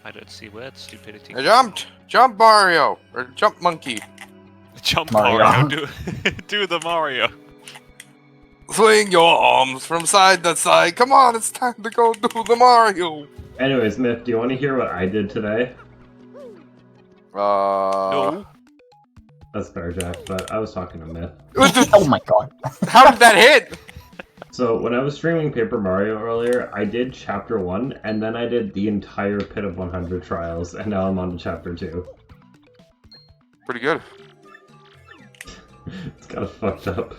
I don't see where the stupidity. I jumped! Jump Mario! Or jump monkey. Jump Mario. Mario, do the Mario. Swing your arms from side to side. Come on, it's time to go do the Mario. Anyways, Myth, do you want to hear what I did today? No. That's fair, Jack, but I was talking to Myth. Oh my god. How did that hit? So, when I was streaming Paper Mario earlier, I did Chapter 1, and then I did the entire Pit of 100 Trials, and now I'm on to Chapter 2. Pretty good. It's kind of fucked up.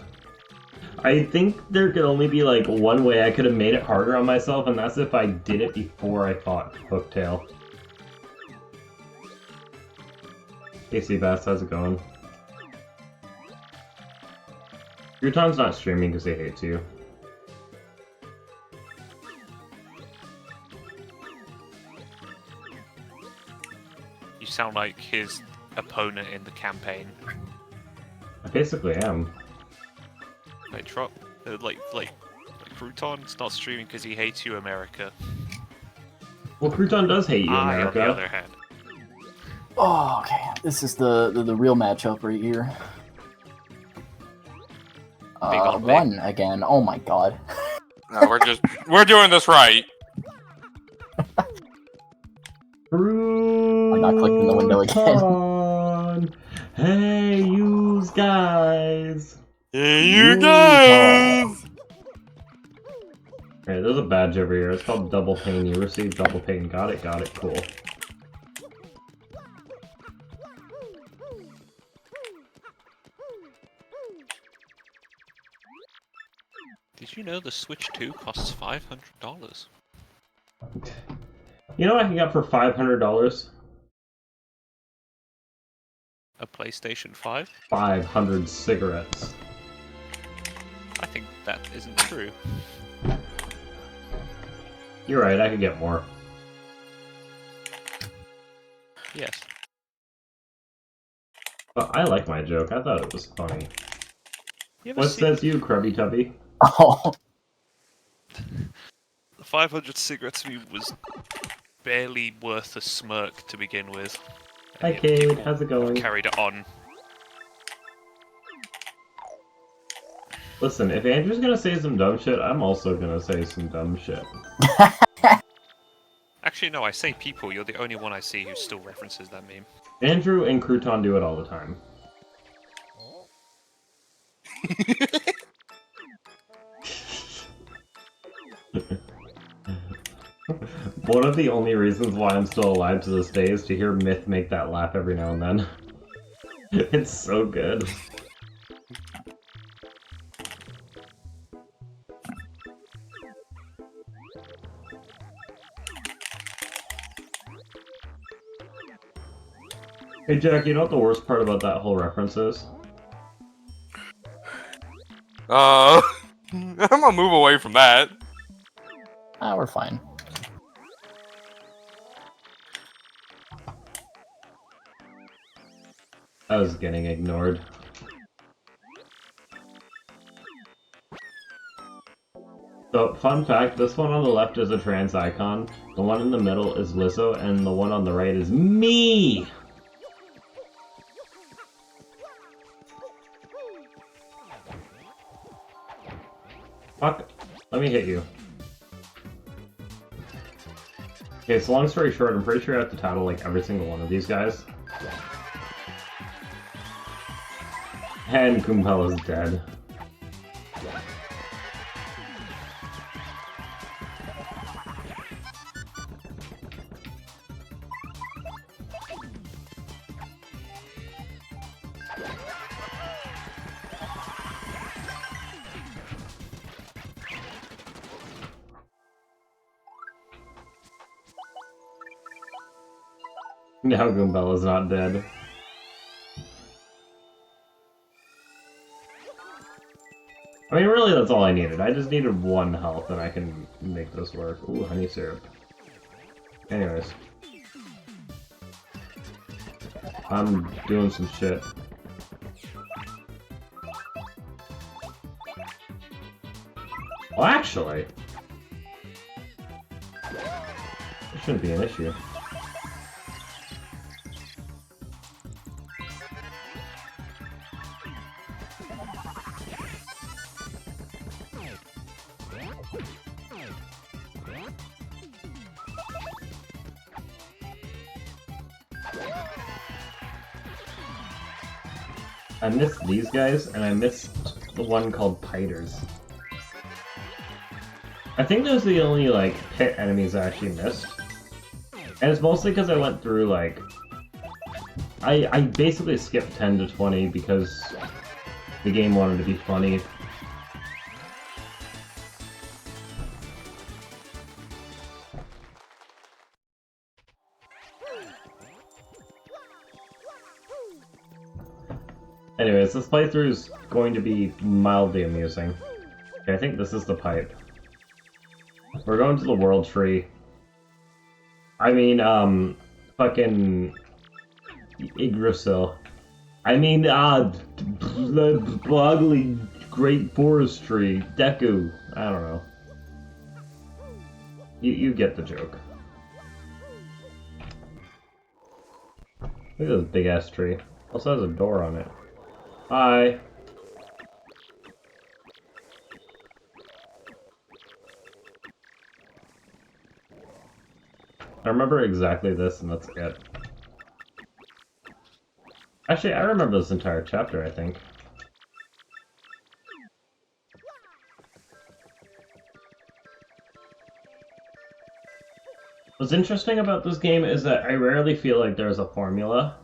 I think there could only be, like, one way I could have made it harder on myself, and that's if I did it before I fought Hooktail. Hey, Seabass, how's it going? Crouton's not streaming because he hates you. You sound like his opponent in the campaign. I basically am. Like Crouton's not streaming because he hates you, America. Well, Crouton does hate you, I, America. on the other hand. Oh, okay. This is the real matchup right here. Big on me. One again. Oh my god. No, we're doing this right. I'm not clicking the window again. Hey, you guys! Hey, you guys! Alright, there's a badge over here. It's called Double Pain. You received Double Pain. Got it, cool. Did you know the Switch 2 costs $500? You know what I can get for $500? A PlayStation 5? 500 cigarettes. I think that isn't true. You're right, I could get more. Yes. But I like my joke. I thought it was funny. You ever What seen says you, Krubby Tubby? Oh. the 500 cigarettes to me was barely worth a smirk to begin with. Hi, Yet Cade. people How's it going? Carried it on. Listen, if Andrew's gonna say some dumb shit, I'm also gonna say some dumb shit. Actually, no, I say people. You're the only one I see who still references that meme. Andrew and Crouton do it all the time. One of the only reasons why I'm still alive to this day is to hear Myth make that laugh every now and then. It's so good. Hey Jack, you know what the worst part about that whole reference is? I'm gonna move away from that. Ah, we're fine. I was getting ignored. So, fun fact, this one on the left is a trans icon, the one in the middle is Lizzo, and the one on the right is me! Fuck. Let me hit you. Okay, so long story short, I'm pretty sure I have to tattle like every single one of these guys. And Kumpel is dead. Now Goombella's not dead. I mean, really, that's all I needed. I just needed 1 health, and I can make this work. Ooh, honey syrup. Anyways. I'm doing some shit. Well, actually... it shouldn't be an issue. I missed these guys, and I missed the one called Piters. I think those are the only, like, pit enemies I actually missed. And it's mostly because I went through, like... I basically skipped 10 to 20 because the game wanted to be funny. Anyways, this playthrough is going to be mildly amusing. Okay, I think this is the pipe. We're going to the world tree. I mean, fucking... Yggdrasil. I mean, the ugly great forestry. Deku. I don't know. You get the joke. Look at this big ass tree. Also has a door on it. Hi. I remember exactly this, and that's it. Actually, I remember this entire chapter, I think. What's interesting about this game is that I rarely feel like there's a formula.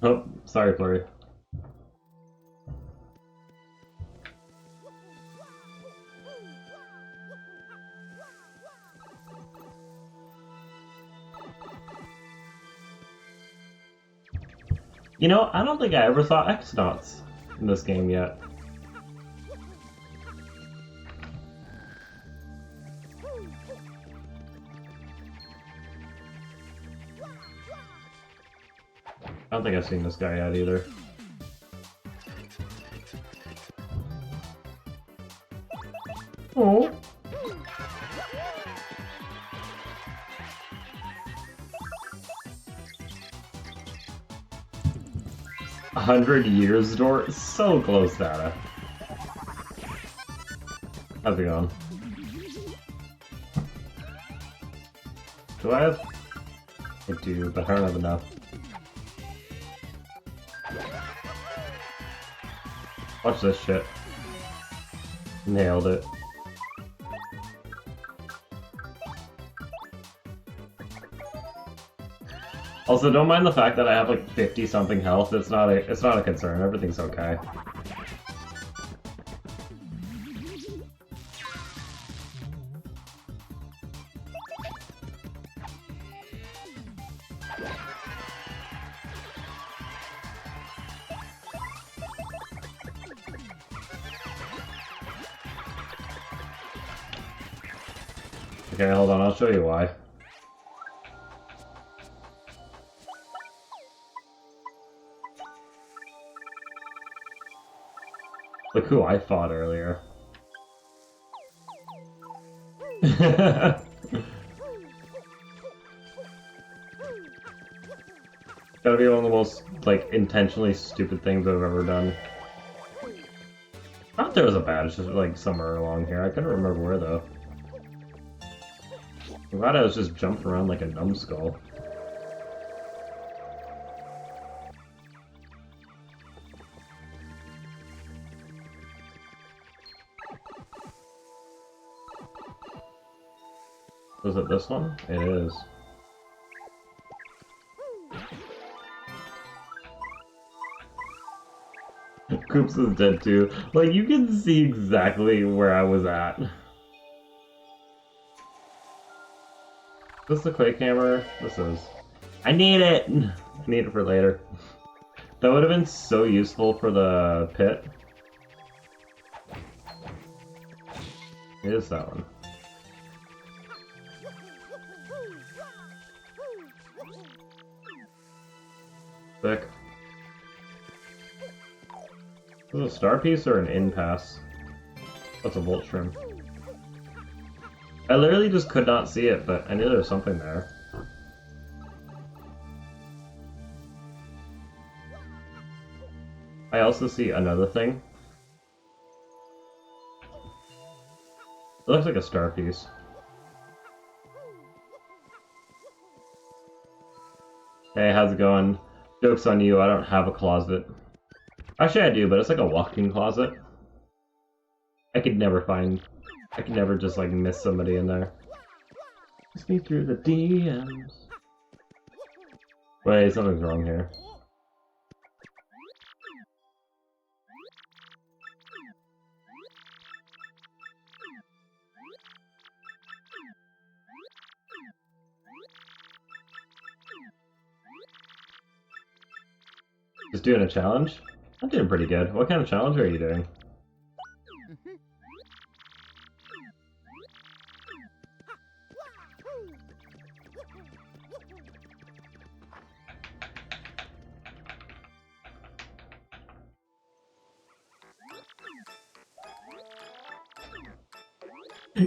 Oh, sorry, Flurry. You know, I don't think I ever saw X-Nauts in this game yet. I don't think I've seen this guy yet either. Oh. $100 door? So close, Data. How's it going? Do I have? I do, but I don't have enough. Watch this shit. Nailed it. Also, don't mind the fact that I have like 50 something health. It's not a concern. Everything's okay. Okay, hold on, I'll show you why. Look who I fought earlier. Gotta be one of the most, like, intentionally stupid things I've ever done. I thought there was a badge, just, like, somewhere along here. I couldn't remember where, though. I'm glad I was just jumping around like a numbskull. Was it this one? It is. Coops is dead too. Like, you can see exactly where I was at. Is this the Quake Hammer? This is. I need it! I need it for later. That would have been so useful for the pit. It is that one. Sick. Is it a star piece or an in pass? That's a Volt Shrimp. I literally just could not see it, but I knew there was something there. I also see another thing. It looks like a star piece. Hey, how's it going? Joke's on you, I don't have a closet. Actually, I do, but it's like a walk-in closet. I could never just like miss somebody in there. Sneak through the DMs. Wait, something's wrong here. Just doing a challenge? I'm doing pretty good. What kind of challenge are you doing?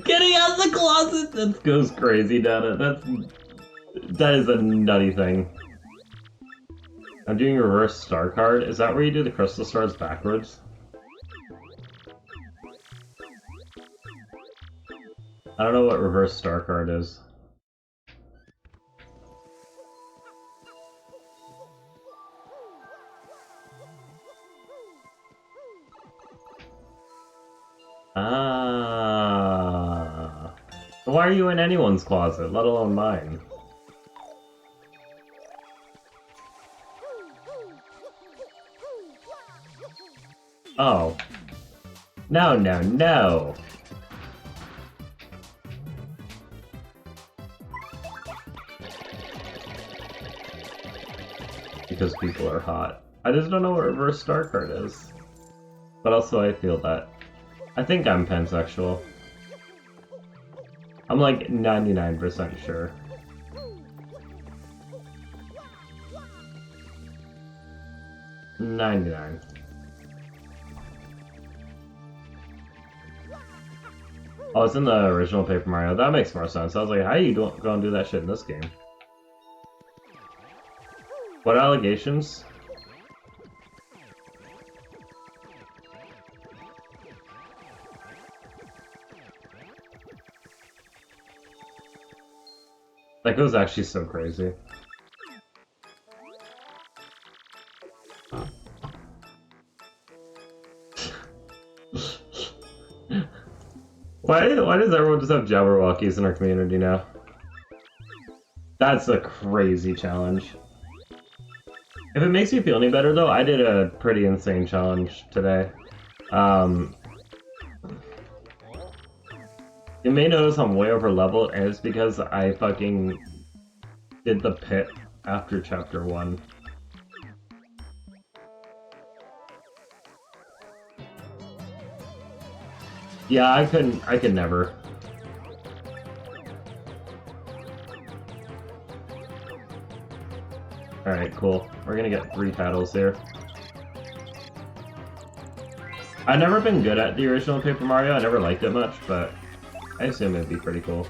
Getting out of the closet! That goes crazy, doesn't it? That is a nutty thing. I'm doing a reverse star card. Is that where you do the crystal stars backwards? I don't know what reverse star card is. Ah. Why are you in anyone's closet, let alone mine? Oh. No, no, no! Because people are hot. I just don't know what reverse star card is. But also I feel that. I think I'm pansexual. I'm like 99% sure. $99. Oh, it's in the original Paper Mario. That makes more sense. I was like, how are you gonna do that shit in this game? What allegations? That goes actually so crazy. Why does everyone just have Jabberwockies in our community now? That's a crazy challenge. If it makes you feel any better though, I did a pretty insane challenge today. You may notice I'm way over level, and it's because I fucking did the pit after chapter 1. Yeah, I could never. Alright, cool. We're gonna get 3 titles here. I've never been good at the original Paper Mario, I never liked it much, but I assume it'd be pretty cool.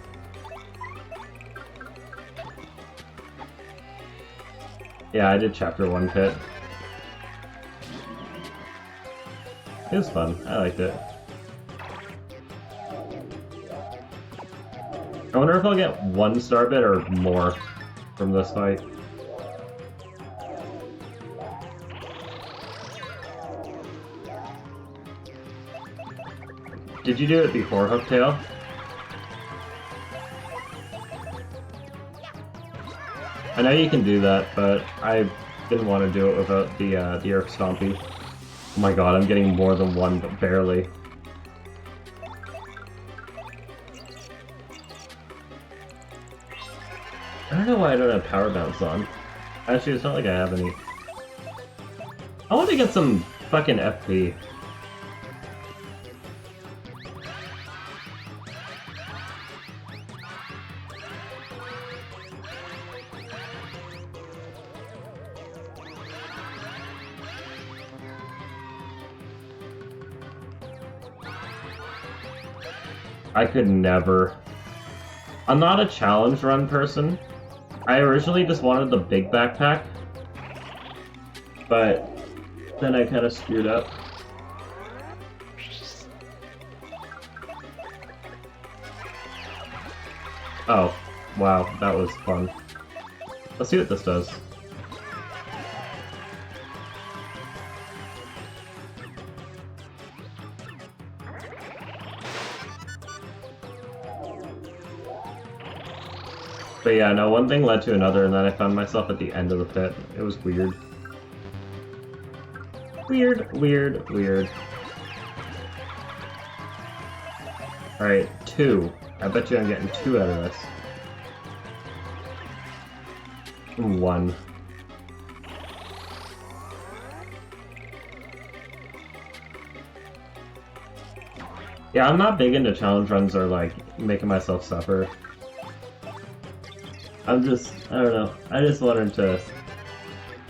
Yeah, I did chapter 1 pit. It was fun, I liked it. I wonder if I'll get 1 star bit or more from this fight. Did you do it before Hooktail? I know you can do that, but I didn't want to do it without the Earth Stompy. Oh my god, I'm getting more than 1, but barely. I don't know why I don't have Power Bounce on. Actually, it's not like I have any. I want to get some fucking FP. I could never I'm not a challenge run person. I originally just wanted the big backpack, but then I kind of screwed up. Oh, wow, that was fun. Let's see what this does. But yeah, no, one thing led to another, and then I found myself at the end of the pit. It was weird. Weird, weird, weird. Alright, 2. I bet you I'm getting 2 out of this. 1. Yeah, I'm not big into challenge runs or like making myself suffer. I don't know. I just wanted to...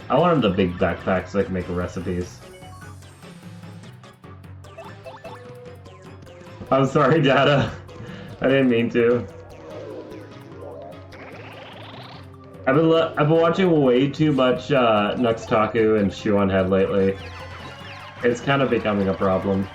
I wanted the big backpack so I can make recipes. I'm sorry, Data. I didn't mean to. I've been watching way too much Nuxtaku and Shoe on Head lately. It's kind of becoming a problem.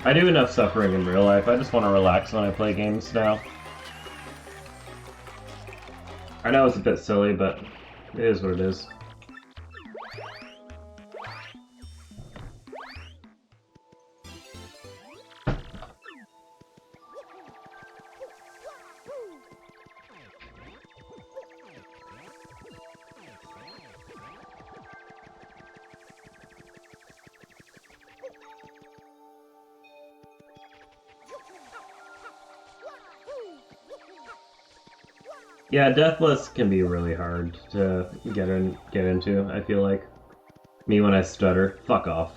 I do enough suffering in real life. I just want to relax when I play games now. I know it's a bit silly, but it is what it is. Yeah, Deathless can be really hard to get into, I feel like. Me when I stutter. Fuck off.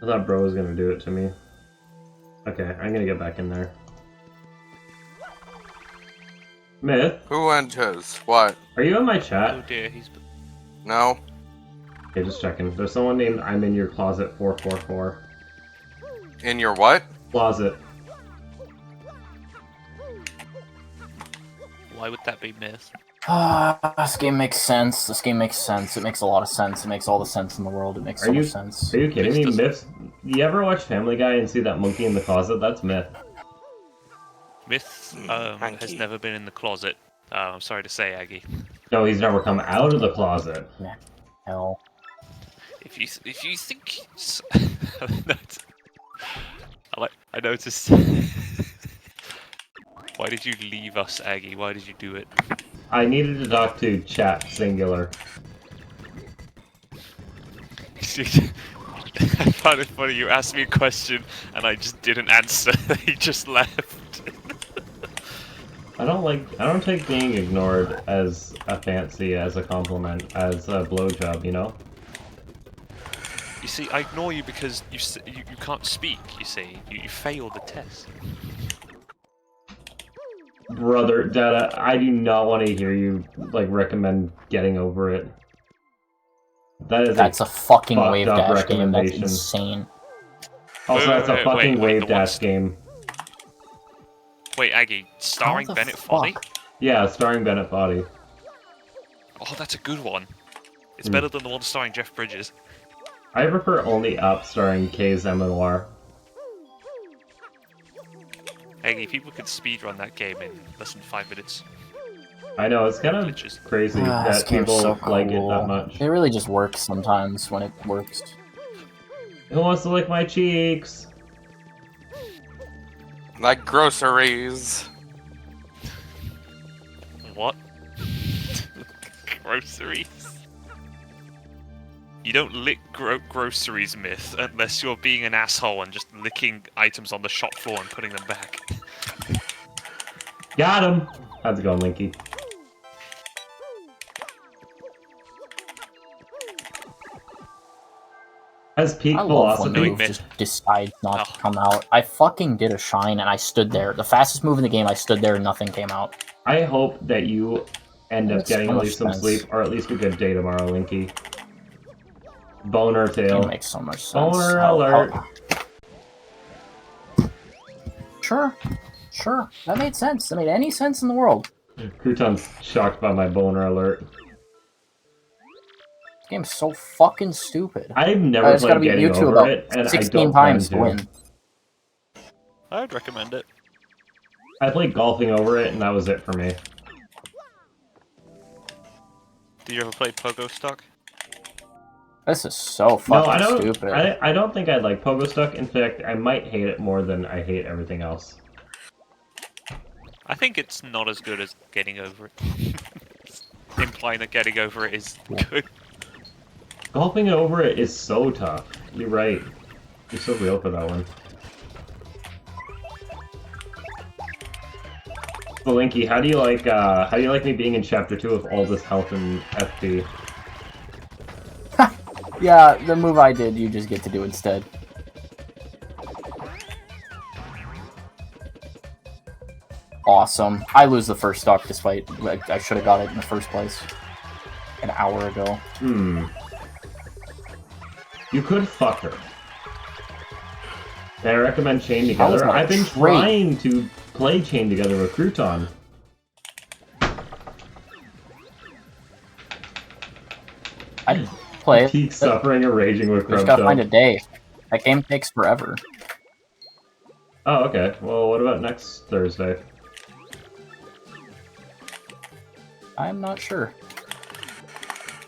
I thought bro was gonna do it to me. Okay, I'm gonna get back in there. Myth? Who enters? What? Are you in my Oh chat? dear, he's... No? Okay, just checking. There's someone named I'm in your closet 444. In your what? Closet. Why would that be Myth? This game makes sense. This game makes sense. It makes a lot of sense. It makes all the sense in the world. It makes so much sense. Are you kidding me? Myth Myth? You ever watch Family Guy and see that monkey in the closet? That's Myth. Myth has Hanky. never been in the closet. I'm sorry to say, Aggie. No, he's never come out of the closet. Yeah. Hell. If you think... I noticed... Why did you leave us, Aggie? Why did you do it? I needed to talk to chat singular. I found it funny, you asked me a question and I just didn't answer. He just left. I don't take being ignored as a fancy, as a compliment, as a blowjob, you know? You see, I ignore you because you can't speak, you see. You failed the test. Brother, Dada, I do not want to hear you, like, recommend getting over it. That's a fucking fucked wave up dash game. That's recommendation. insane. Also, that's a fucking wait, wave the dash ones- game. Wait, Aggie, starring How the Bennett fuck? Foddy? Yeah, starring Bennett Foddy. Oh, that's a good one. It's Hmm. better than the one starring Jeff Bridges. I prefer Only Up starring K's Noir. Aggie, people could speedrun that game in less than 5 minutes. I know, it's kind of Glitches. crazy This that game's people so like it cool. that much. It really just works sometimes when it works. Who wants to lick my cheeks? Like groceries. What? Groceries? You don't lick groceries, Myth, unless you're being an asshole and just licking items on the shop floor and putting them back. Got him! How's it going, Linky? Has peak I love when velocity. moves just decide not to Oh. come out. I fucking did a shine and I stood there. The fastest move in the game, I stood there and nothing came out. I hope that you end That up makes getting so at much least some sense. sleep, or at least a good day tomorrow, Linky. Boner It tail. makes so much sense. Boner alert. Sure, sure. That made sense. That made any sense in the world. Crouton's shocked by my boner alert. This game's so fucking stupid. I've never It's gotta played beat Getting Mewtwo Over about it, and I 16 don't plan times to to. win. I would recommend it. I played Golfing Over it, and that was it for me. Did you ever play Pogo Stock? This is so No, fucking I don't. stupid. I don't think I'd like Pogo Stuck. In fact, I might hate it more than I hate everything else. I think it's not as good as Getting Over It. Implying that Getting Over It is good. Golfing Over it is so tough. You're right. You're so real for that one. So Linky, how do you like me being in Chapter 2 with all this health and FP? Yeah, the move I did, you just get to do instead. Awesome. I lose the first stock despite I should have got it in the first place. An hour ago. You could fuck her. Can I recommend Chain How is Together? my I've been trait? trying to play Chain Together with Crouton. I'd play it. Peak suffering and raging with We just gotta Grubsub. find a day. That game takes forever. Oh, okay. Well, what about next Thursday? I'm not sure.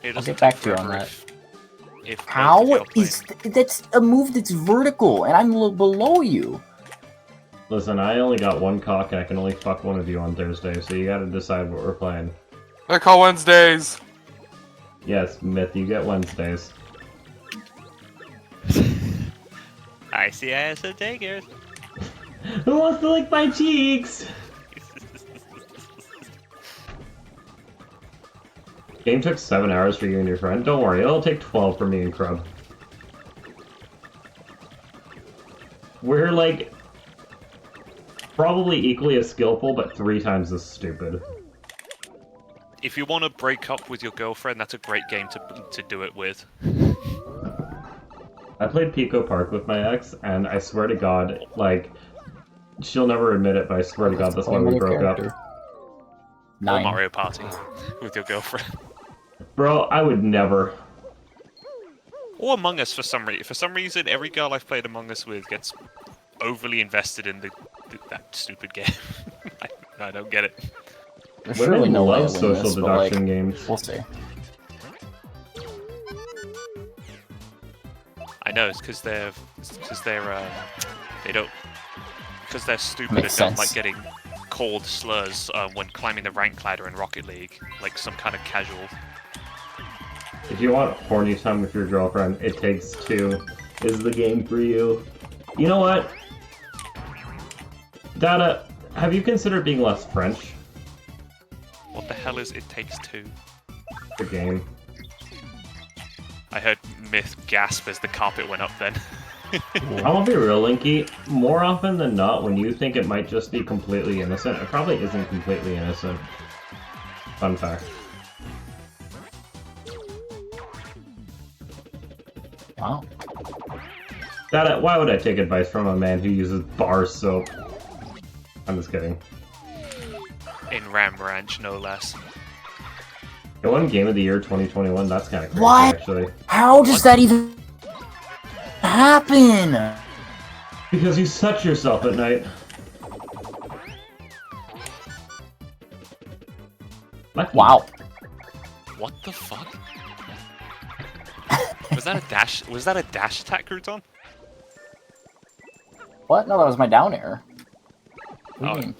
It I'll doesn't get back take to you on forever that. if both of you How are playing. is that's a move that's vertical, and I'm below you. Listen, I only got one cock and I can only fuck one of you on Thursday, so you gotta decide what we're playing. I call Wednesdays. Yes, Myth, you get Wednesdays. I see I some takers. Who wants to lick my cheeks? Game took 7 hours for you and your friend. Don't worry, it'll take 12 for me and Crub. We're like probably equally as skillful, but 3 times as stupid. If you want to break up with your girlfriend, that's a great game to do it with. I played Pico Park with my ex, and I swear to God, like, she'll never admit it, but I swear to God, that's why we broke up. Or 9. Mario Party with your girlfriend. Bro, I would never. Or Among Us for some reason. For some reason, every girl I've played Among Us with gets overly invested in that stupid game. I don't get it. There's Women surely no way love to win social this, but, like, deduction games. we'll see. I know it's because they're stupid Makes and don't sense. like getting called slurs when climbing the rank ladder in Rocket League, like some kind of casual. If you want horny time with your girlfriend, It Takes Two is the game for you. You know what? Dada, have you considered being less French? What the hell is It Takes Two? The game. I heard Myth gasp as the carpet went up then. I'm gonna be real, Linky. More often than not, when you think it might just be completely innocent, it probably isn't completely innocent. Fun fact. Wow. Dada, why would I take advice from a man who uses bar soap? I'm just kidding. In Ram Ranch, no less. It won Game of the Year 2021. That's kind of crazy, What? actually. How does that even happen? Because you such yourself at night. Wow. What the fuck? Was that a dash? Was that a dash attack, Crouton? What? No, that was my down air. What do you Oh, mean?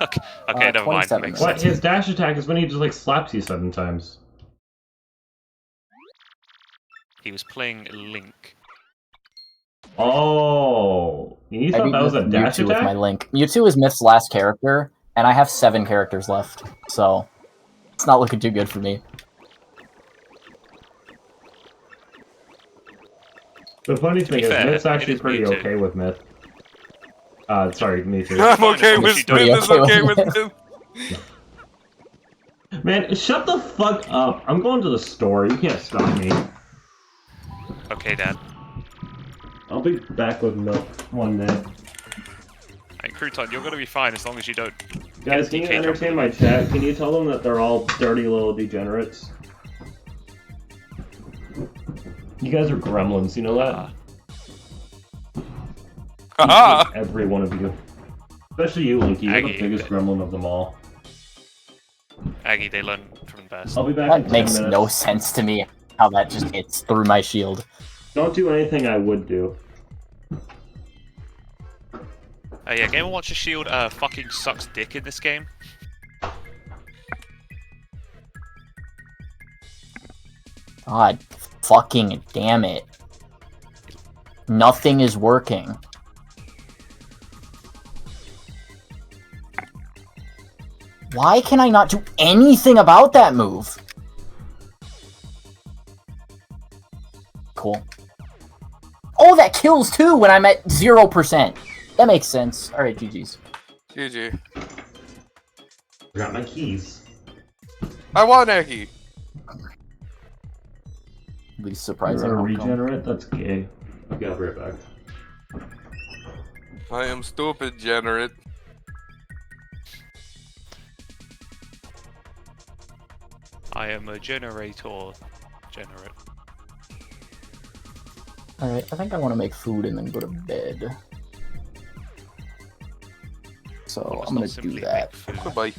okay, okay, never mind. 27 Makes What? sense. His dash attack is when he just like slaps you 7 times. He was playing Link. Oh, you I thought beat that was a dash Mewtwo with my attack? Link. Mewtwo is Myth's last character, and I have 7 characters left, so it's not looking too good for me. The funny thing is, fair, Myth's it actually is pretty Mewtwo. okay with Myth. Sorry, me too. I'm fine okay as long as with you don't- Smith. Is okay with him. Man, shut the fuck up. I'm going to the store. You can't stop me. Okay, Dad. I'll be back with milk one day. Hey, Crouton, you're gonna be fine as long as you don't. Guys, can you DK jump entertain in. my chat? Can you tell them that they're all dirty little degenerates? You guys are gremlins, you know that? Haha! Every one of you. Especially you, Linky. You're the Aggie, biggest gremlin of them all. Aggie, they learn from the best. I'll be back in That 10 makes minutes. no sense to me. How that just hits through my shield. Don't do anything I would do. Yeah, Game & Watch Shield fucking sucks dick in this game. God fucking damn it. Nothing is working. Why can I not do anything about that move? Cool. Oh, that kills too when I'm at 0%. That makes sense. Alright, GG's. GG. Forgot my keys. I want Eggy. Least surprising You're a outcome. regenerate? That's gay. I'll be right back. I am stupid, generate. I am a generator. Generate. Alright, I think I want to make food and then go to bed. So You must I'm not gonna do simply that. make food. Goodbye.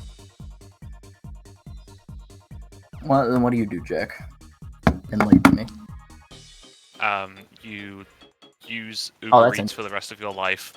Well, then what do you do, Jack? Enlighten me. You use Oh, Uber that's Eats for the rest of your life.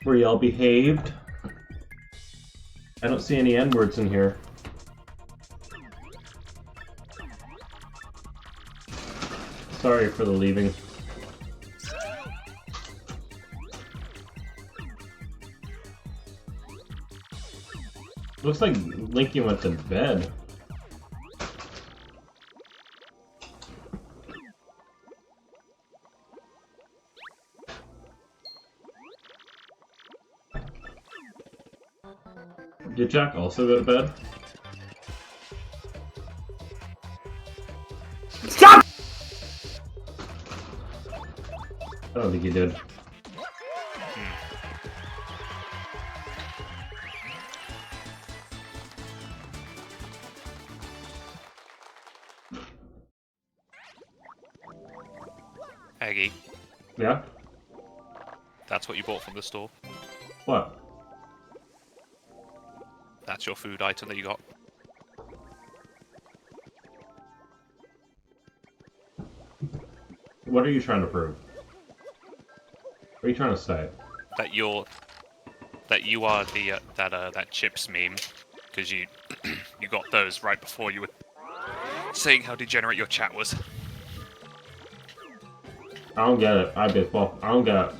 Were y'all behaved? I don't see any N-words in here. Sorry for the leaving. Looks like Linky went to bed. Did Jack also go to bed? Stop! I don't think he did. Aggie, Yeah? that's what you bought from the store. What? That's your food item that you got. What are you trying to prove? What are you trying to say? That you are the that chips meme, because you you got those right before you were saying how degenerate your chat was. I don't get it. I don't get it.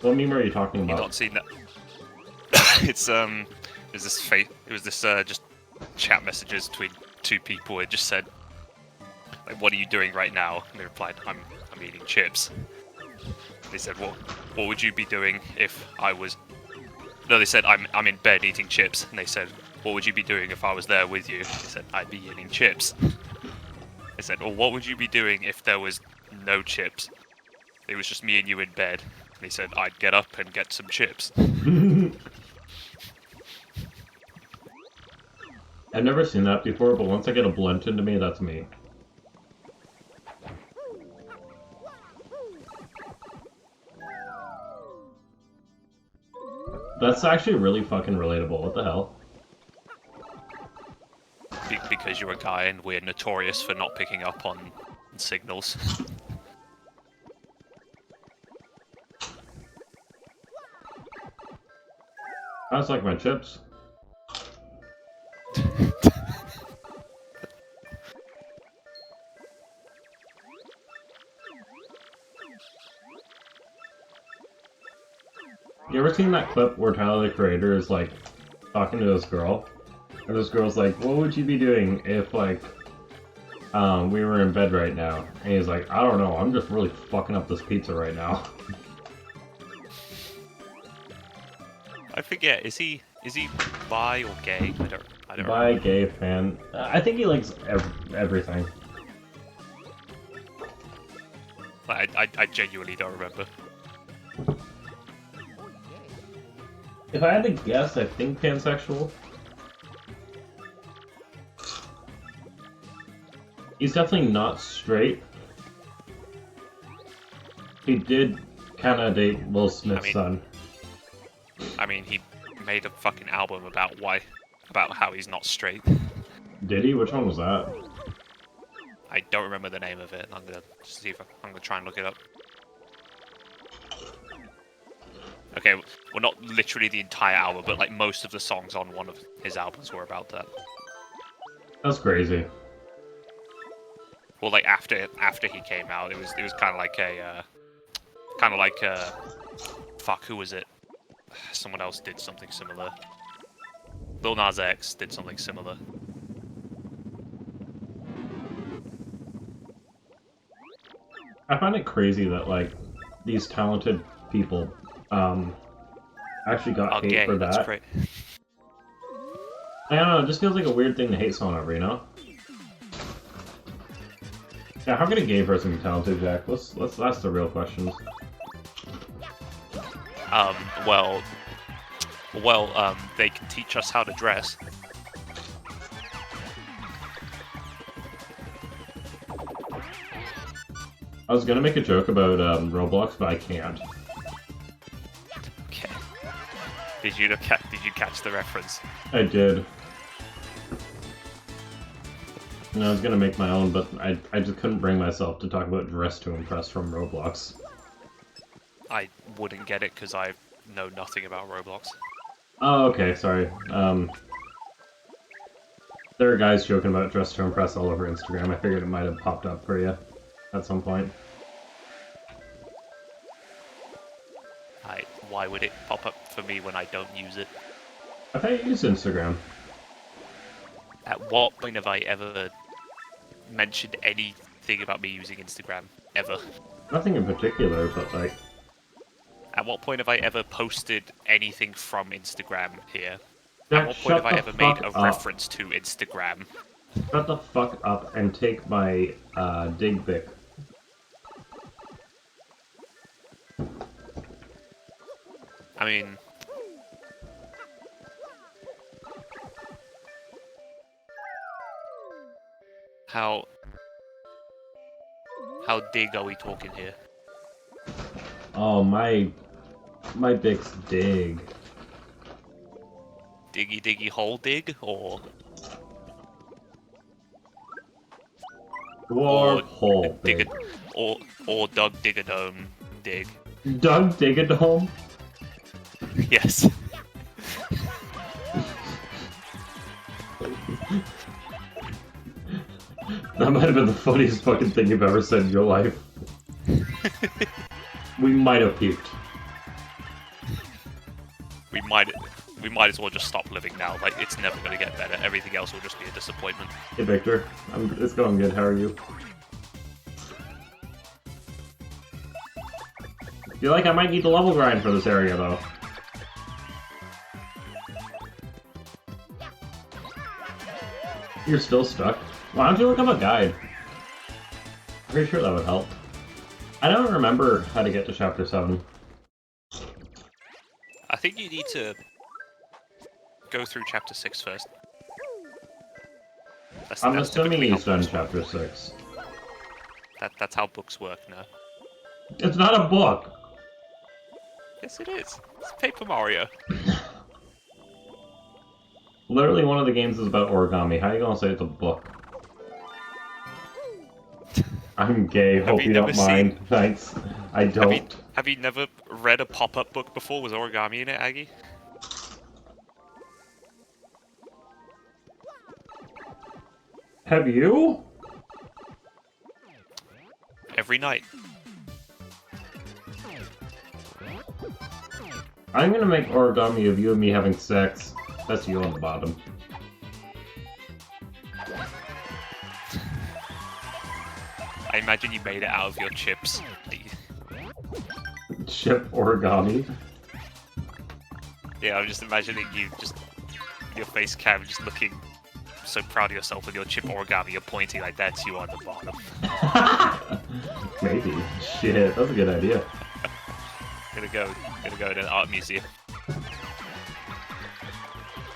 What meme are you talking You about? not seen that? It was this just chat messages between two people. It just said, like, "What are you doing right now?" And they replied, "I'm eating chips." They said, "What would you be doing if I was?" No, they said, "I'm in bed eating chips." And they said, "What would you be doing if I was there with you?" They said, "I'd be eating chips." They said, "Well, what would you be doing if there was no chips? It was just me and you in bed." And they said, "I'd get up and get some chips." I've never seen that before, but once I get a blend into me, that's me. That's actually really fucking relatable. What the hell? Because you're a guy and we're notorious for not picking up on signals. I just like my chips. You ever seen that clip where Tyler the Creator is like talking to this girl? And this girl's like, what would you be doing if like we were in bed right now? And he's like, I don't know, I'm just really fucking up this pizza right now. I forget. Is he bi or gay? I don't Bi, remember. gay fan. I think he likes everything. I genuinely don't remember. If I had to guess, I think pansexual. He's definitely not straight. He did kind of date Will Smith's son. I mean, he made a fucking album about how he's not straight. Did he? Which one was that? I don't remember the name of it. I'm gonna see if I'm gonna try and look it up. Okay, well, not literally the entire album, but like most of the songs on one of his albums were about that. That's crazy. Well, like after he came out, it was kind of like fuck, who was it? Someone else did something similar. Lil Nas X did something similar. I find it crazy that like these talented people actually got hate gay, for that's that. great. I don't know, it just feels like a weird thing to hate someone over, you know? Yeah, how can a gay person be talented, Jack? Let's ask the real questions. They can teach us how to dress. I was gonna make a joke about Roblox, but I can't. Okay. Did you catch the reference? I did. And I was gonna make my own, but I just couldn't bring myself to talk about Dress to Impress from Roblox. I wouldn't get it because I know nothing about Roblox. Oh, okay, sorry. There are guys joking about Dress to Impress all over Instagram. I figured it might have popped up for you at some point. Why would it pop up for me when I don't use it? I thought you used Instagram. At what point have I ever mentioned anything about me using Instagram? Ever? Nothing in particular, but like... At what point have I ever posted anything from Instagram here? At Jack, what point have shut I the ever made fuck a up. reference to Instagram? Shut the fuck up and take my, dig pic. I mean... How dig are we talking here? Oh, my bic's dig. Diggy diggy hole dig? Or Dwarf hole dig big. or Doug Diggadome dig? Doug Diggadome? Yes. That might have been the funniest fucking thing you've ever said in your life. We might have peaked. We might as well just stop living now. Like, it's never gonna get better. Everything else will just be a disappointment. Hey Victor, it's going good, how are you? I feel like I might need the level grind for this area though. You're still stuck? Why don't you look up a guide? Pretty sure that would help. I don't remember how to get to chapter 7. I think you need to go through chapter 6 first. I'm That's assuming typically how he's done books work. chapter 6. That's how books work now. It's not a book! Yes, it is. It's Paper Mario. Literally one of the games is about origami. How are you gonna say it's a book? I'm gay, hope you you don't never mind. seen- Thanks. I don't. Have you never read a pop-up book before with origami in it, Aggie? Have you? Every night. I'm gonna make origami of you and me having sex. That's you on the bottom. I imagine you made it out of your chips. Chip origami. Yeah, I'm just imagining you just your face cam just looking so proud of yourself with your chip origami. You're pointing like that's you on the bottom. Maybe. Shit, that's a good idea. Gonna go to an art museum.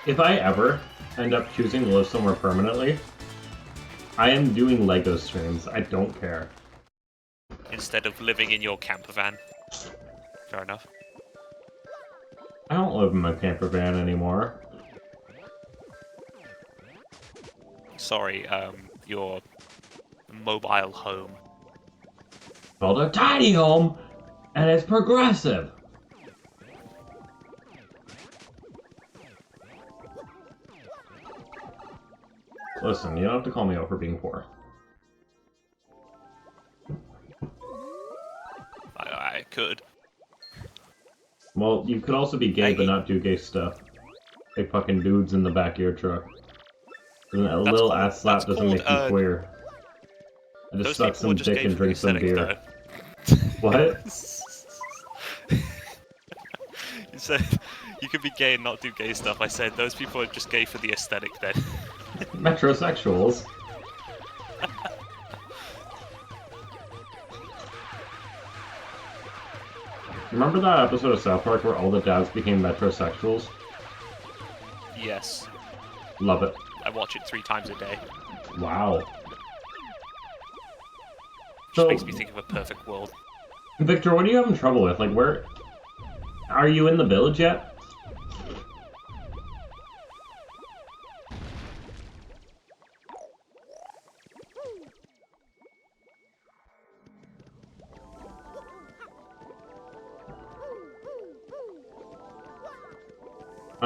If I ever end up choosing to live somewhere permanently, I am doing LEGO streams. I don't care. Instead of living in your camper van. Fair enough. I don't live in my camper van anymore. Sorry, your mobile home. Called a tiny home, and it's progressive. Listen, you don't have to call me out for being poor. I could. Well, you could also be gay, but not do gay stuff. Like fucking dudes in the back of your truck. A little ass slap doesn't make you queer. I just Those suck people some are just dick gay and for the drink some aesthetic, beer. though. What? You said you could be gay and not do gay stuff. I said those people are just gay for the aesthetic then. Metrosexuals. Remember that episode of South Park where all the dads became metrosexuals? Yes. Love it. I watch it 3 times a day. Wow. Just So, makes me think of a perfect world. Victor, what are you having trouble with? Like, where... Are you in the village yet?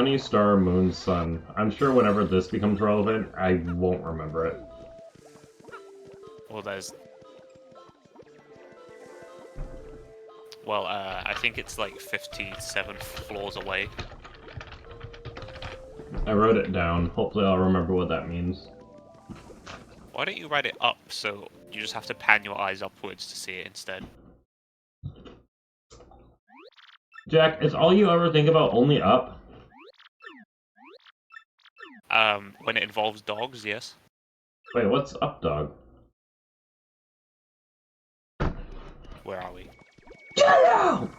Honey, star, moon, sun. I'm sure whenever this becomes relevant, I won't remember it. Well, there's... Well, I think it's like 57 floors away. I wrote it down. Hopefully I'll remember what that means. Why don't you write it up so you just have to pan your eyes upwards to see it instead? Jack, is all you ever think about only up? When it involves dogs, yes. Wait, what's up, dog? Where are we? Get out!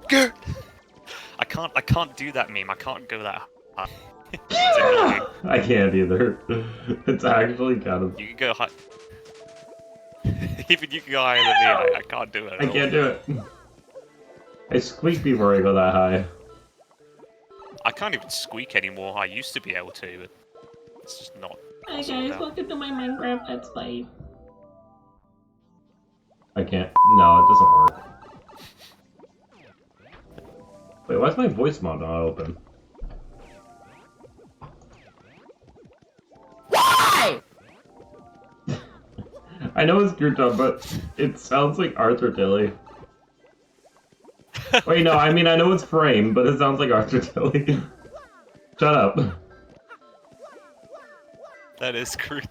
Go! I can't do that meme. I can't go that high. It's annoying. I can't either. It's actually kind of... You can go high. Even you can go higher than me. I can't do it. At I all. can't do it. I squeak before I go that high. I can't even squeak anymore. I used to be able to, but it's just not. Hi guys, welcome to my Minecraft Let's Play. I can't. No, it doesn't work. Wait, why is my voice mod not open? Why? I know it's Gruton, but it sounds like Arthur Tilly. Wait, no, I mean, I know it's Frame, but it sounds like Arthur Tilly. Shut up. That is crude.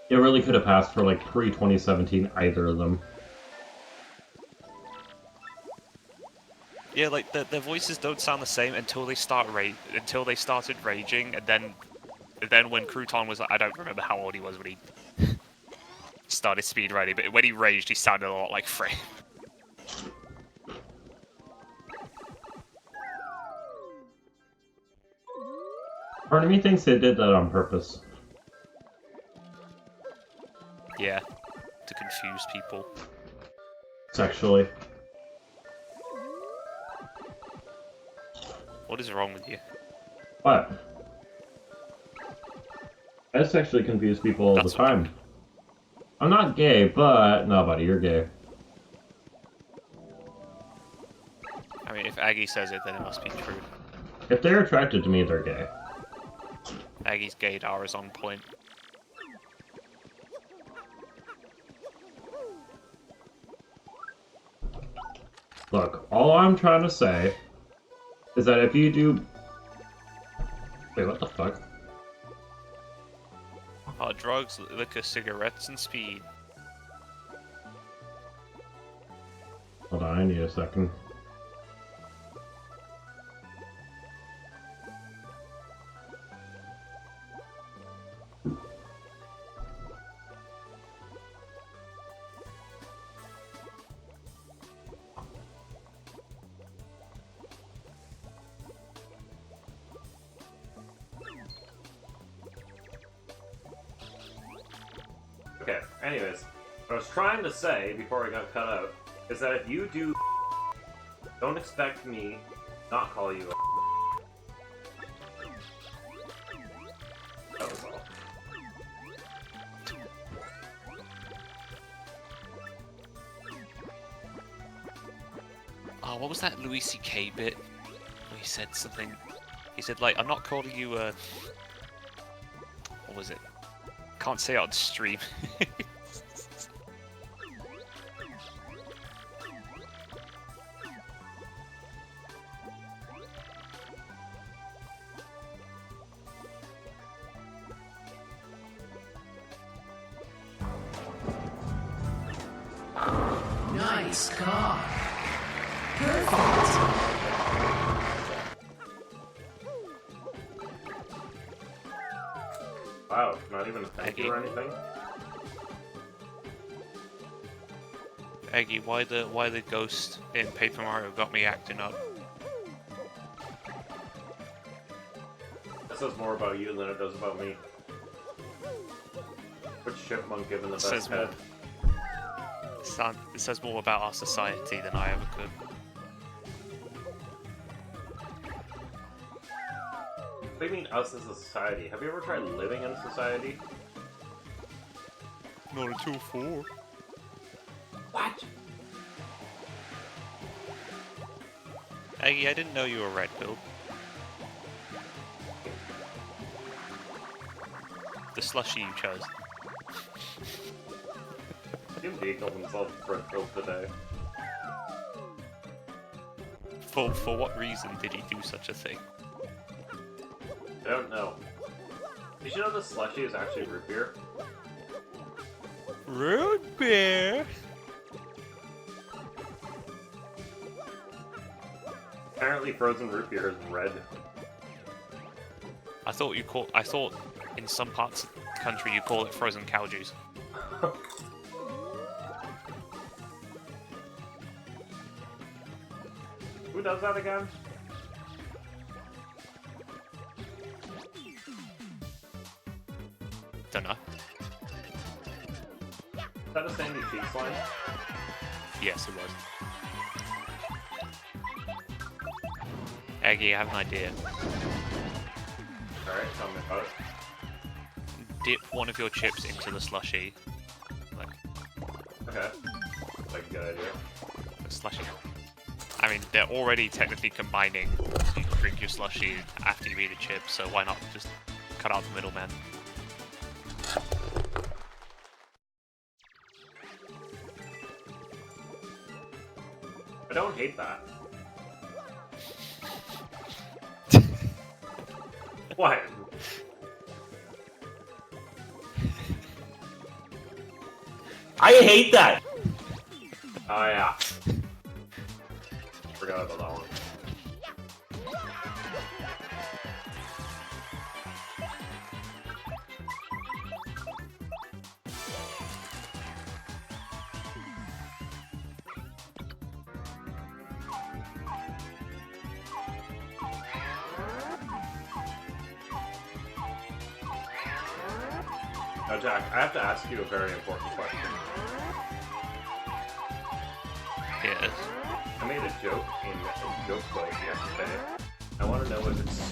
It really could have passed for like pre-2017, either of them. Yeah, like their voices don't sound the same until they started raging, and then when Crouton was like, I don't remember how old he was when he started speedrunning, but when he raged, he sounded a lot like Frame. Part of me thinks they did that on purpose. Yeah, to confuse people. Sexually. What is wrong with you? What? I sexually confuse people all That's the time. I'm not gay, but... No, buddy, you're gay. I mean, if Aggie says it, then it must be true. If they're attracted to me, they're gay. Aggie's gaydar is on point. Look, all I'm trying to say is that if you do... Wait, what the fuck? Hard drugs, liquor, cigarettes, and speed. Hold on, I need a second. Okay, anyways, what I was trying to say before I got cut out is that if you do, don't expect me not call you a. That was all. Oh, what was that Louis C.K. bit? Where he said something. He said, like, I'm not calling you a. What was it? Can't say it on stream. Nice car. Perfect. Wow, not even a thank you or anything? Aggie, why the ghost in Paper Mario got me acting up? That says more about you than it does about me. Which chipmunk given the best Says head? It says more about our society than I ever could. What do you mean us as a society? Have you ever tried living in society? Not until 4. What? Aggie, I didn't know you were red build. The slushy you chose. Jim D called himself Red Build today. For what reason did he do such a thing? I don't know. Did you know the slushy is actually root beer? Root beer. Apparently frozen root beer is red. I thought in some parts of the country you call it frozen cow juice. Who does that again? Dunno. Is that a Sandy Cheeks line? Yes, it was. Aggie, I have an idea. Alright, tell me about it. Dip one of your chips into the slushy. Like, Okay. Like a good idea. a slushy. I mean, they're already technically combining. So you drink your slushy after you eat a chip, so why not just cut out the middleman? I don't hate that. What? I hate that! Oh yeah. Forgot about that one. Now, Jack, I have to ask you a very important question. Yes. I made a joke in a joke club yesterday. I want to know if it's...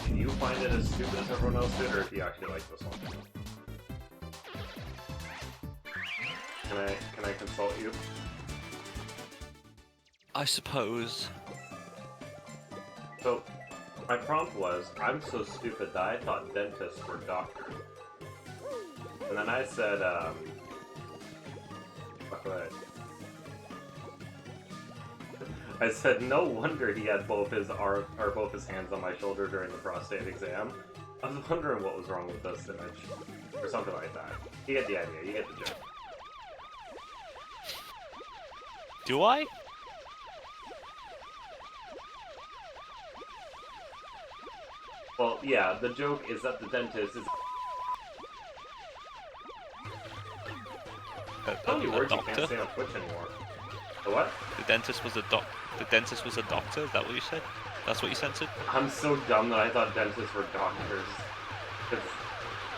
Do you find it as stupid as everyone else did, or if you actually like this one? Can I consult you? I suppose. So, my prompt was, I'm so stupid that I thought dentists were doctors. And then I said, what? I said, no wonder he had both his both his hands on my shoulder during the prostate exam. I was wondering what was wrong with this image. Or something like that. You get the idea, you get the joke. Do I? Well, yeah, the joke is that the dentist is... How many words you can't doctor? say on Twitch anymore? The what? The dentist was a doctor. Is that what you said? That's what you censored? I'm so dumb that I thought dentists were doctors. 'Cause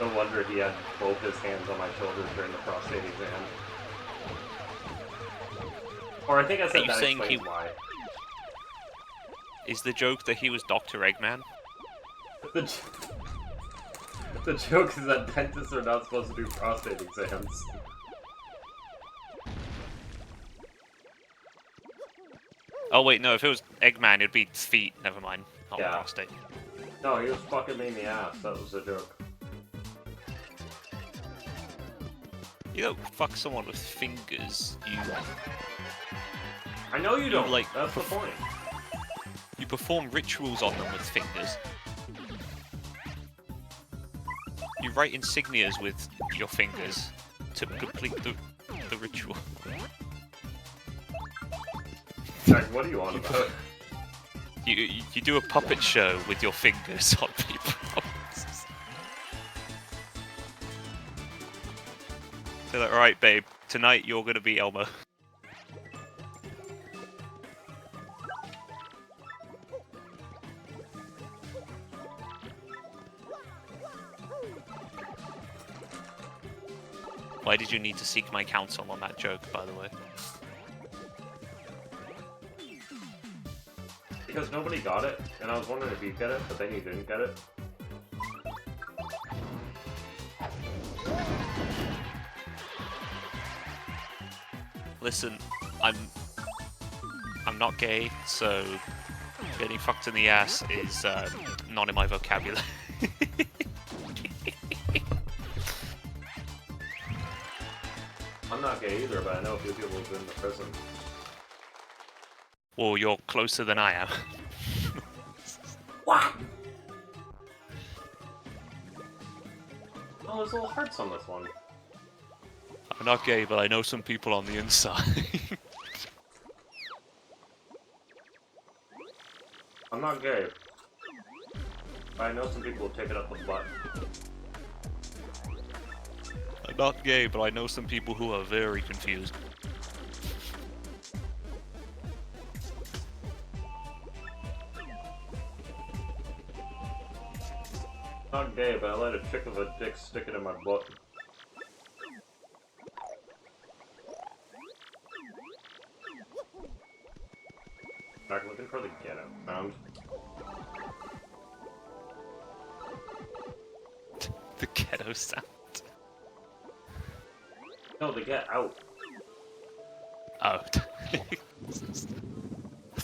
no wonder he had both his hands on my shoulders during the prostate exam. Or I think I said you that saying explains he- why. Is the joke that he was Dr. Eggman? The joke is that dentists are not supposed to do prostate exams. Oh wait, no, if it was Eggman, it'd be feet. Never mind. Not Yeah. prostate. No, he was fucking me in the ass. That was a joke. You don't fuck someone with fingers. I know you don't. like, That's the point. You perform rituals on them with fingers. You write insignias with your fingers to complete the ritual. Jack, what are you on about? You do a puppet show with your fingers on people. So like, alright babe, tonight you're gonna be Elmo. Why did you need to seek my counsel on that joke, by the way? Because nobody got it, and I was wondering if you'd get it, but then you didn't get it. Listen, I'm not gay, so Getting fucked in the ass is not in my vocabulary. I'm not gay either, but I know a few people who've been to prison. Well, you're closer than I am. What? Oh, there's little hearts on this one. I'm not gay, but I know some people on the inside. I'm not gay. But I know some people who take it up the butt. I'm not gay, but I know some people who are very confused. Not gay, but I let a chick with a dick stick it in my butt. Back looking for the ghetto sound. The ghetto sound. No, the get out. Oh.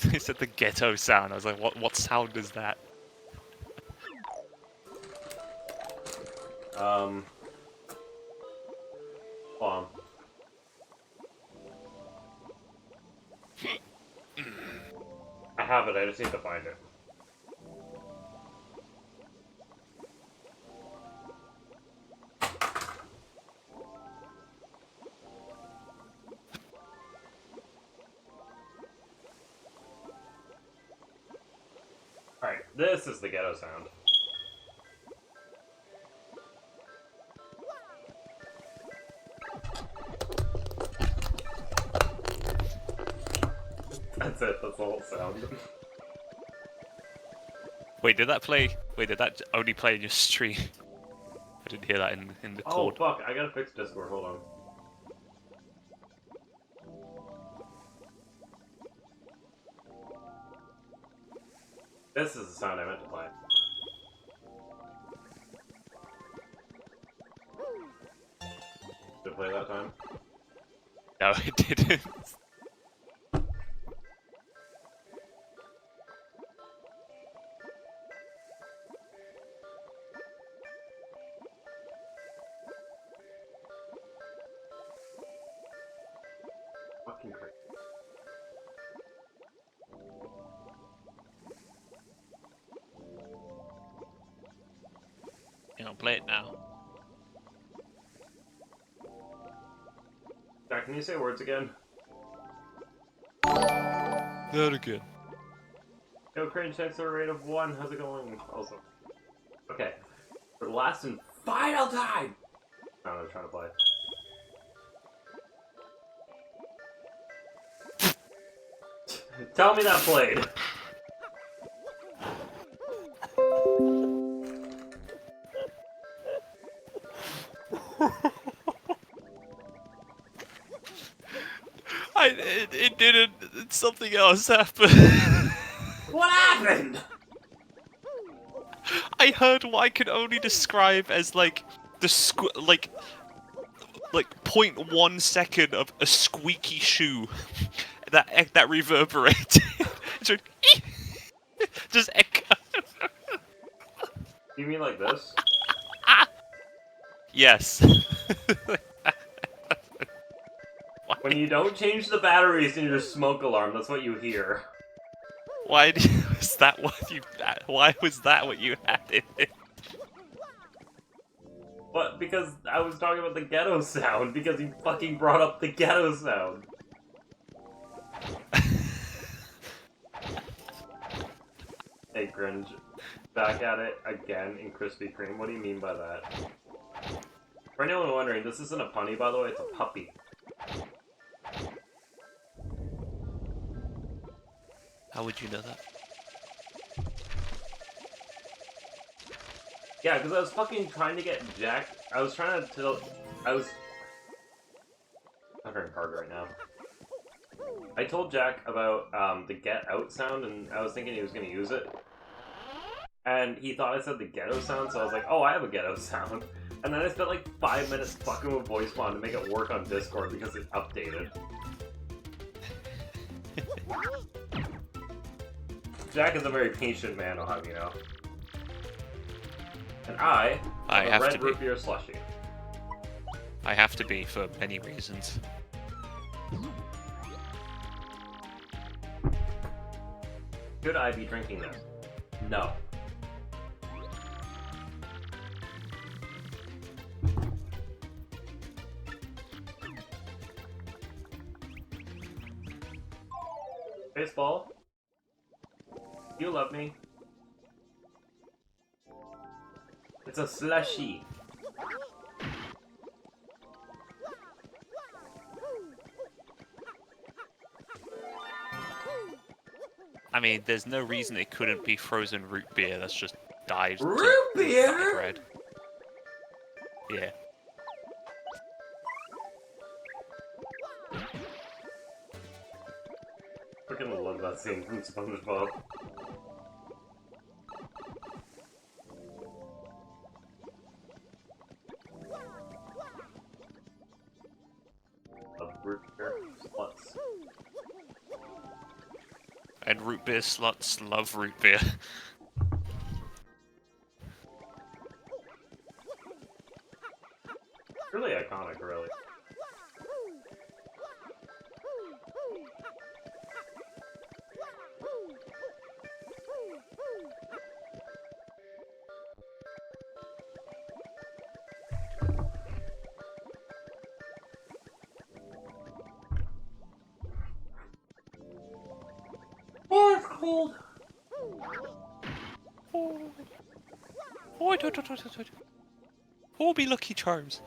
They said the ghetto sound. I was like, what sound is that? Hold on. I have it, I just need to find it. Alright, this is the ghetto sound. That's it, that's the whole sound. Wait, did that play? Wait, did that only play in your stream? I didn't hear that in the Oh chord. fuck, I gotta fix Discord, hold on. This is the sound I meant to play. Did it play that time? No, it didn't. Fucking crazy. You know, play it now. Jack, can you say words again? That again. Yo, cringe checks at a rate of 1. How's it going? Also. Okay. For the last and final time! I don't know, I'm trying to play. Tell me that played! It didn't. Something else happened. What happened? I heard what I can only describe as like the like 0.1 second of a squeaky shoe that reverberated. Just echo. You mean like this? Yes. When you don't change the batteries in your smoke alarm, that's what you hear. Why was that what you? Why was that what you had in it? What? Because I was talking about the ghetto sound, because you fucking brought up the ghetto sound. Hey, cringe. Back at it again in Krispy Kreme. What do you mean by that? For anyone wondering, this isn't a punny, by the way, it's a puppy. How would you know that? Yeah, because I was fucking trying to get Jack. I was trying to tell. I'm very hard right now. I told Jack about the get out sound, and I was thinking he was going to use it. And he thought I said the ghetto sound, so I was like, oh, I have a ghetto sound. And then I spent like 5 minutes fucking with VoiceBond to make it work on Discord because it updated. Jack is a very patient man, I'll have you know. And I I have a have red to be. root beer slushie. I have to be for many reasons. Should I be drinking this? No. Baseball, you love me. It's a slushy. I mean, there's no reason it couldn't be frozen root beer that's just dyed to Root beer? dyed red. Yeah. Freaking love that scene from SpongeBob. Love root beer sluts. And root beer sluts love root beer. Really iconic, really. Oh, it's cold. Oh, be Lucky Charms.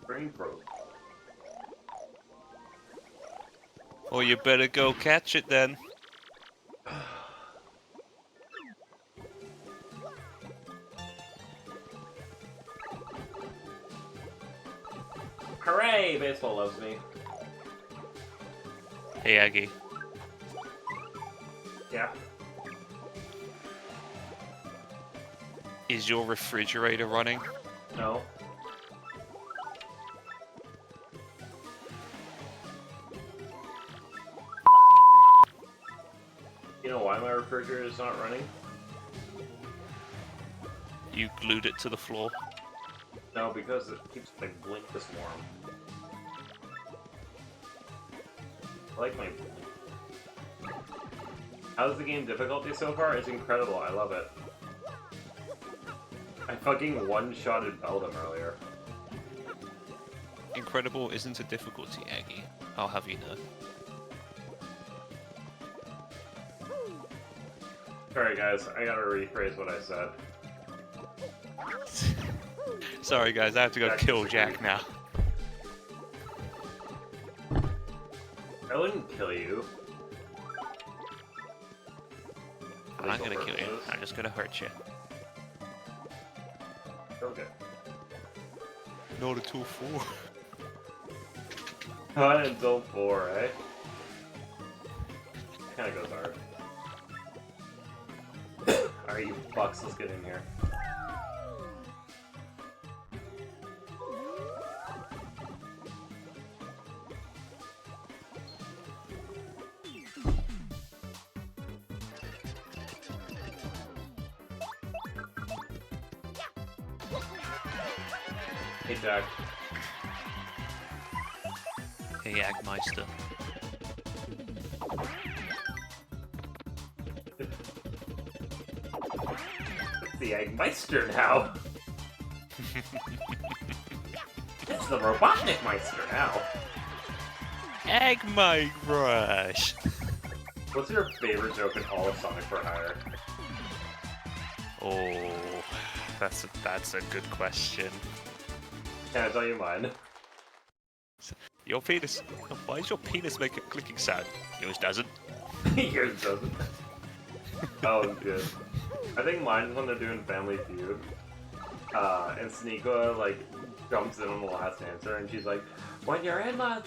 Brain probe. Oh, you better go catch it then. Hooray! Baseball loves me. Hey, Aggie. Yeah. Is your refrigerator running? No. You know why my refrigerator is not running? You glued it to the floor. No, because it keeps my blink this warm. I like my... How's the game difficulty so far? It's incredible, I love it. I fucking one-shotted Beldum earlier. Incredible isn't a difficulty, Aggie. I'll have you know. Sorry guys, I gotta rephrase what I said. Sorry guys, I have to go Jack kill disagreed. Jack now. I wouldn't kill you. I'm not Legal gonna kill you. purposes. I'm just gonna hurt you. Okay. Not until 4. Not until 4, eh? Kinda goes hard. Alright, you fucks, let's get in here. Hey, Jack. Hey, Agmeister. It's the Eggmeister now. It's the Robotnik Meister now. Egg my rush. What's your favorite joke in all of Sonic for Hire? Oh, that's a good question. Can I tell you mine? Your penis. Why does your penis make a clicking sound? Yours doesn't. Yours doesn't. Oh, good. I think mine is when they're doing Family Feud. And Sneeko, like, jumps in on the last answer, and she's like, when you're in Las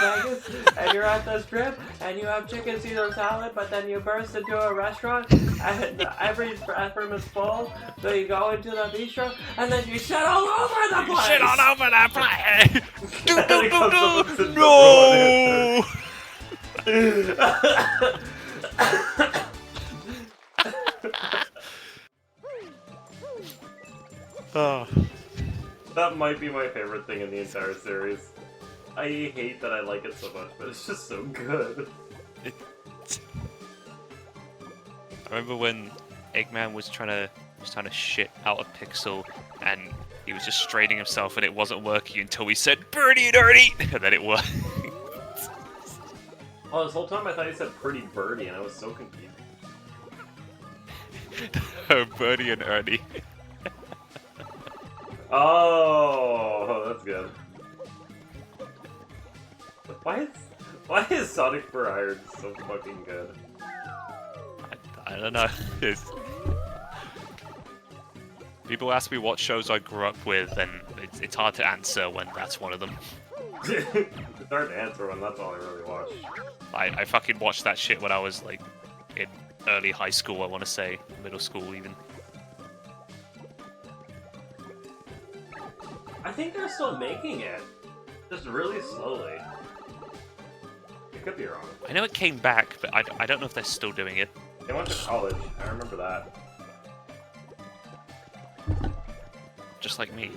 Vegas, and you're at the strip, and you have chicken Caesar salad, but then you burst into a restaurant, and every bathroom is full, so you go into the bistro, and then you shit all over the place! Shit all over that place! And it comes up with the No! number one answer. Oh. That might be my favorite thing in the entire series. I hate that I like it so much, but it's just so good. I remember when Eggman was trying to shit out a pixel, and he was just straining himself, and it wasn't working until we said "Birdie and Ernie," and then it worked. Oh, this whole time I thought he said "pretty birdie," and I was so confused. Oh, Birdie and Ernie. Oh, that's good. Why is Sonic for Hire so fucking good? I don't know. People ask me what shows I grew up with, and it's hard to answer when that's one of them. It's hard to answer when that's all I really watch. I fucking watched that shit when I was like in early high school, I want to say, middle school even. I think they're still making it, just really slowly. I could be wrong. I know it came back, but I don't know if they're still doing it. They went to college. I remember that. Just like me.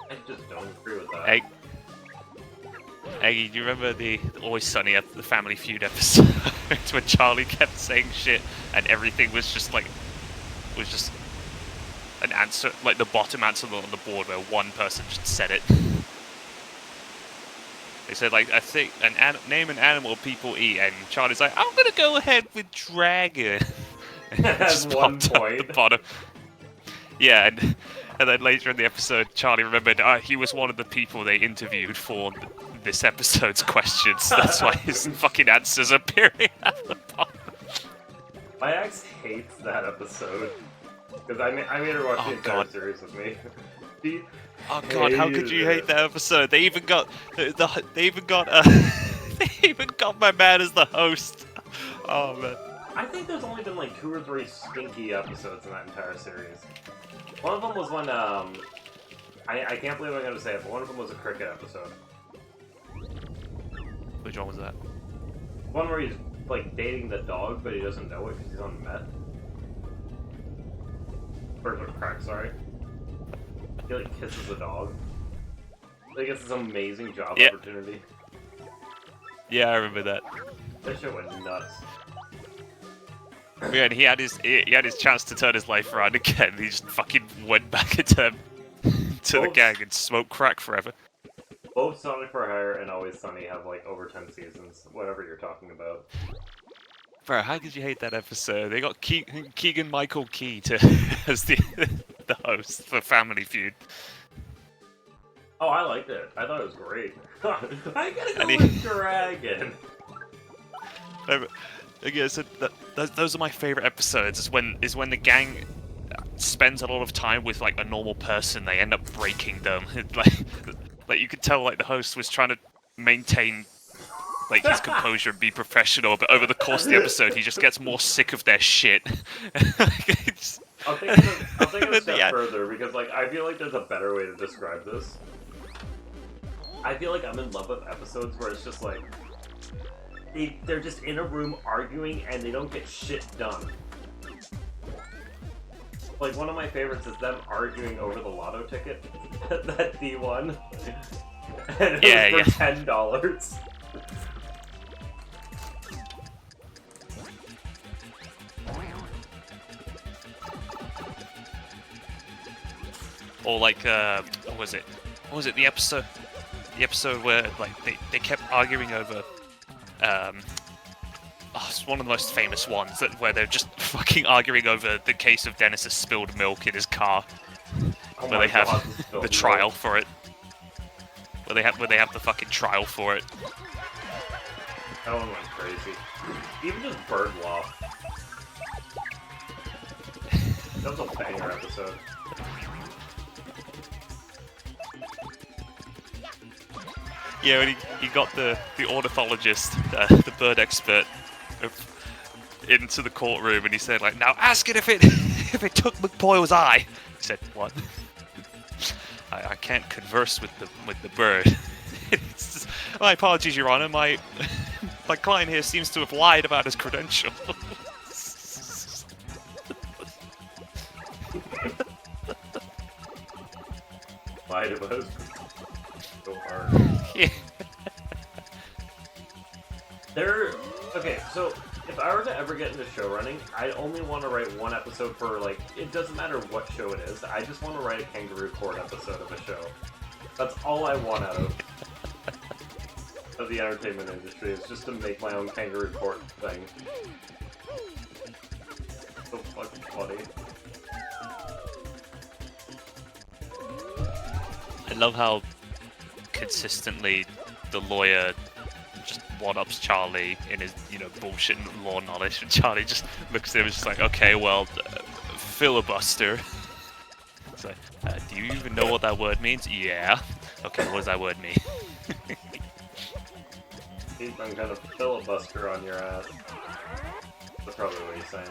I just don't agree with that. Hey, Eggy, do you remember the Always Sunny the Family Feud episode when Charlie kept saying shit and everything was just an answer, like the bottom answer on the board where one person just said it. They said like, I think name an animal people eat, and Charlie's like, I'm gonna go ahead with dragon. And it just One popped up point. the bottom. Yeah, and then later in the episode, Charlie remembered he was one of the people they interviewed for this episode's questions. That's why his fucking answers are appearing at the bottom. My ex hates that episode because I made her watch the entire series with me. She Oh god, how could you hated hate it. that episode? They even got they even got they even got my man as the host. Oh man. I think there's only been like 2 or 3 stinky episodes in that entire series. One of them was when I can't believe I'm gonna say it, but one of them was a cricket episode. Which one was that? One where he's like dating the dog, but he doesn't know it because he's on meth. Or crack, sorry. He like kisses the dog. He gets this amazing job opportunity. Yeah, I remember that. That shit went nuts. Yeah, and he had his chance to turn his life around again. He just fucking went back into the gang and smoked crack forever. Both Sonic for Hire and Always Sunny have like over 10 seasons, whatever you're talking about. Bro, how could you hate that episode? They got Keegan Michael Key as the host for Family Feud. Oh, I liked it. I thought it was great. I gotta go And he- with Dragon. Okay, so those are my favorite episodes. Is when the gang spends a lot of time with like a normal person. They end up breaking them. like you could tell like the host was trying to maintain like his composure and be professional, but over the course of the episode, he just gets more sick of their shit. I'll take it a step further because like I feel like there's a better way to describe this. I feel like I'm in love with episodes where it's just like they're just in a room arguing and they don't get shit done. Like one of my favorites is them arguing over the lotto ticket that D won. And it was for $10. Or like, what was it? What was it? The episode where like they kept arguing over. It's one of the most famous ones where they're just fucking arguing over the case of Dennis's spilled milk in his car. Oh Where my they have God, the trial for it. Where they have the fucking trial for it. That one went crazy. Even just Bird Law. That was a banger episode. Yeah, when he got the ornithologist, the bird expert, into the courtroom, and he said like, "Now ask it if it took McPoyle's eye." He said, "What?" I can't converse with the bird. It's just, my apologies, Your Honor. My Like client here seems to have lied about his credentials. Lied about it so hard. Yeah. Okay, so if I were to ever get into show running, I only want to write one episode for, like, it doesn't matter what show it is. I just want to write a kangaroo court episode of a show. That's all I want out of the entertainment industry, is just to make my own kangaroo court thing. So fucking funny. I love how consistently the lawyer just one-ups Charlie in his, bullshit law knowledge, and Charlie just looks at him and just like, okay, well, filibuster. It's like, do you even know what that word means? Yeah. Okay, what does that word mean? He's some kind of filibuster on your ass. That's probably what he's saying.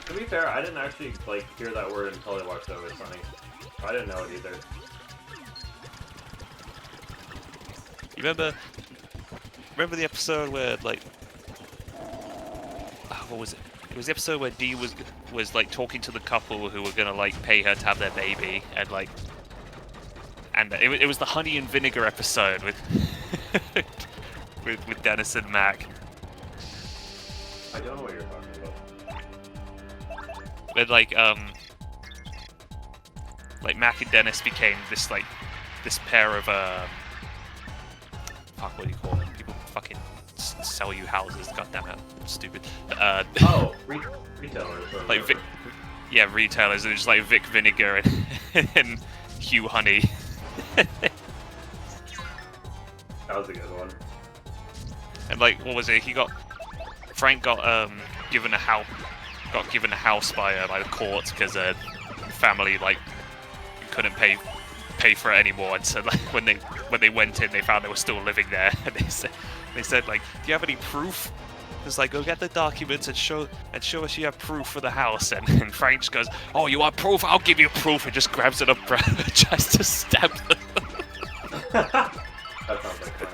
To be fair, I didn't actually, hear that word until I watched Always Sunny. I didn't know it either. You remember the episode where, what was it? It was the episode where Dee was talking to the couple who were gonna pay her to have their baby, and it was the honey and vinegar episode with with Dennis and Mac. I don't know what you're talking about. But Mac and Dennis became this pair of fuck, what do you call them? People fucking sell you houses. God damn it, stupid. Retailers. Or yeah, retailers. And just Vic Vinegar and Hugh Honey. that was a good one. And what was it? Frank got given a house by the court because family couldn't pay for it anymore, and so when they went in, they found they were still living there, and they said do you have any proof? It's go get the documents and show us you have proof for the house, and Frank just goes, oh, you want proof? I'll give you proof, and just grabs an umbrella and tries to stab them. That sounds like fun.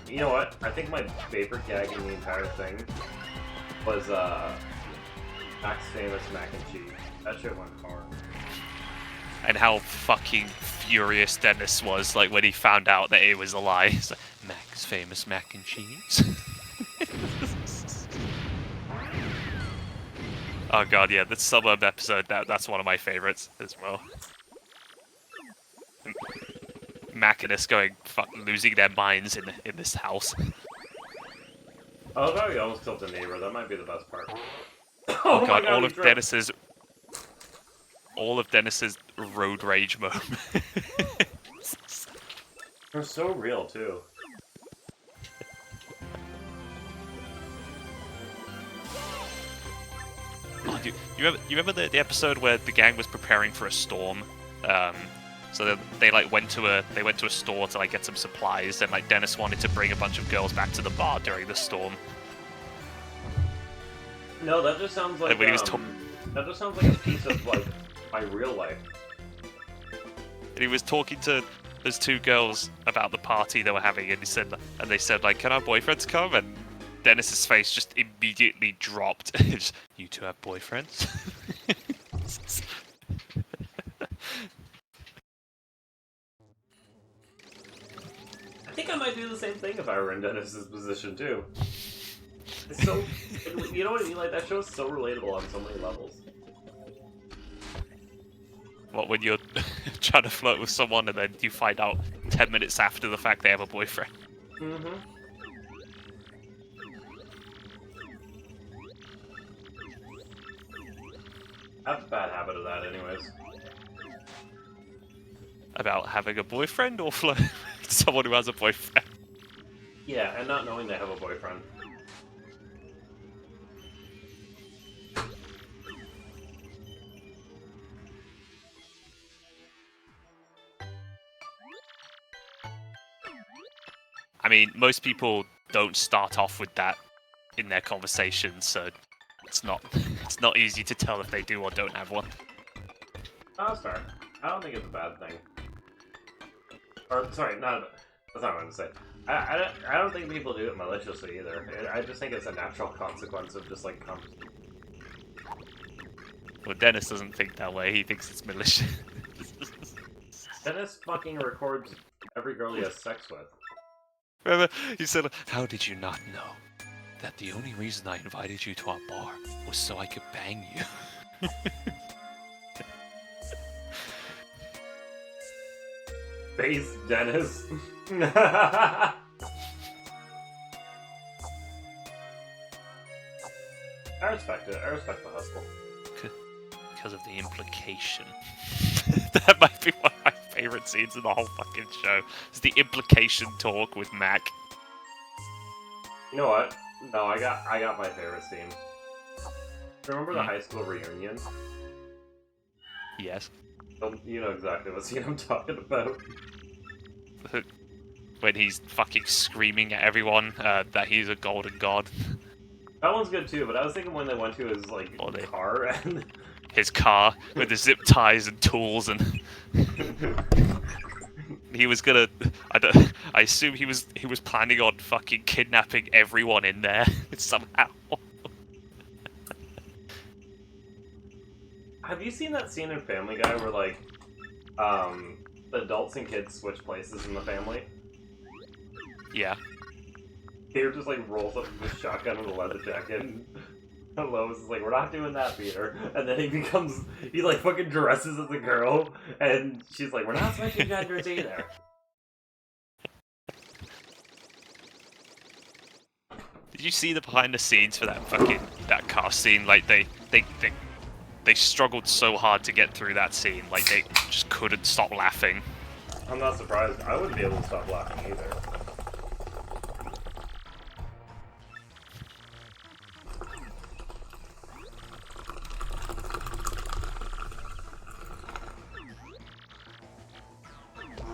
You know what? I think my favorite gag in the entire thing was Mac's famous mac and cheese. That shit went hard. And how fucking furious Dennis was when he found out that it was a lie. He's Mac's famous mac and cheese. Oh god, yeah, the suburb episode, that's one of my favorites as well. Mac and us losing their minds in this house. I love how he almost killed the neighbor. That might be the best part. Oh god, all of Dennis's road rage moments. They're so real too. Oh, you remember the episode where the gang was preparing for a storm? So they went to a store to get some supplies, and Dennis wanted to bring a bunch of girls back to the bar during the storm. No, that just sounds like when he was that just sounds like a piece of my real life. And he was talking to those two girls about the party they were having, and they said can our boyfriends come? And Dennis's face just immediately dropped. Just, you two have boyfriends? I think I might do the same thing if I were in Dennis's position too. It's so, you know what I mean? That show is so relatable on so many levels. What, when you're trying to flirt with someone and then you find out 10 minutes after the fact they have a boyfriend? Mm-hmm. I have a bad habit of that anyways. About having a boyfriend or flirt with someone who has a boyfriend? Yeah, and not knowing they have a boyfriend. I mean, most people don't start off with that in their conversations, so it's not easy to tell if they do or don't have one. Oh, that's fair. I don't think it's a bad thing. Or, sorry, that's not what I'm saying. I don't think people do it maliciously either. I just think it's a natural consequence of just, like, Well, Dennis doesn't think that way. He thinks it's malicious. Dennis fucking records every girl he has sex with. Remember, he said, "How did you not know that the only reason I invited you to our bar was so I could bang you?" Base Dennis. I respect it. I respect the hustle. Because of the implication. That might be one of my favorite scenes in the whole fucking show. It's the implication talk with Mac. You know what? No, I got my favorite scene. Remember the high school reunion? Yes. You know exactly what scene I'm talking about. When he's fucking screaming at everyone that he's a golden god. That one's good too, but I was thinking when they went to his like car and his car with the zip ties and tools and he was gonna. I assume he was planning on fucking kidnapping everyone in there somehow. Have you seen that scene in Family Guy where like the adults and kids switch places in the family? Yeah. Peter just like rolls up with a shotgun and a leather jacket. And Lois is like, "We're not doing that, Peter." And then he like fucking dresses as a girl, and she's like, "We're not switching genders either." Did you see the behind the scenes for that car scene? Like they struggled so hard to get through that scene. Like they just couldn't stop laughing. I'm not surprised. I wouldn't be able to stop laughing either.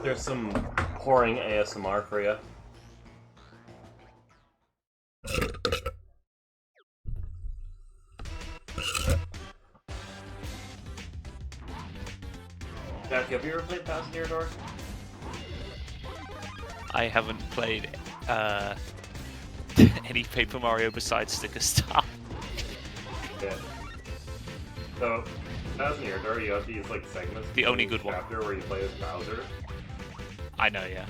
There's some pouring ASMR for you. Jack, have you ever played Passenger Door? I haven't played any Paper Mario besides Sticker Star. Yeah. So, Passenger Door, you have to use like segments. The only good one. Chapter where you play as Bowser. I know, yeah.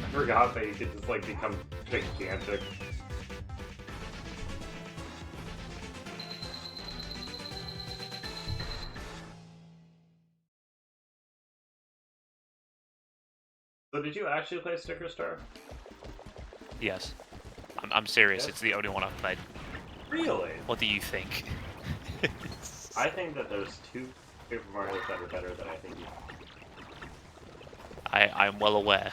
I forgot that you could just like become gigantic. So did you actually play Sticker Star? Yes. I'm serious. Yes? It's the only one I've played. Really? What do you think? I think that there's two Paper Marios that are better than I think you. I'm well aware.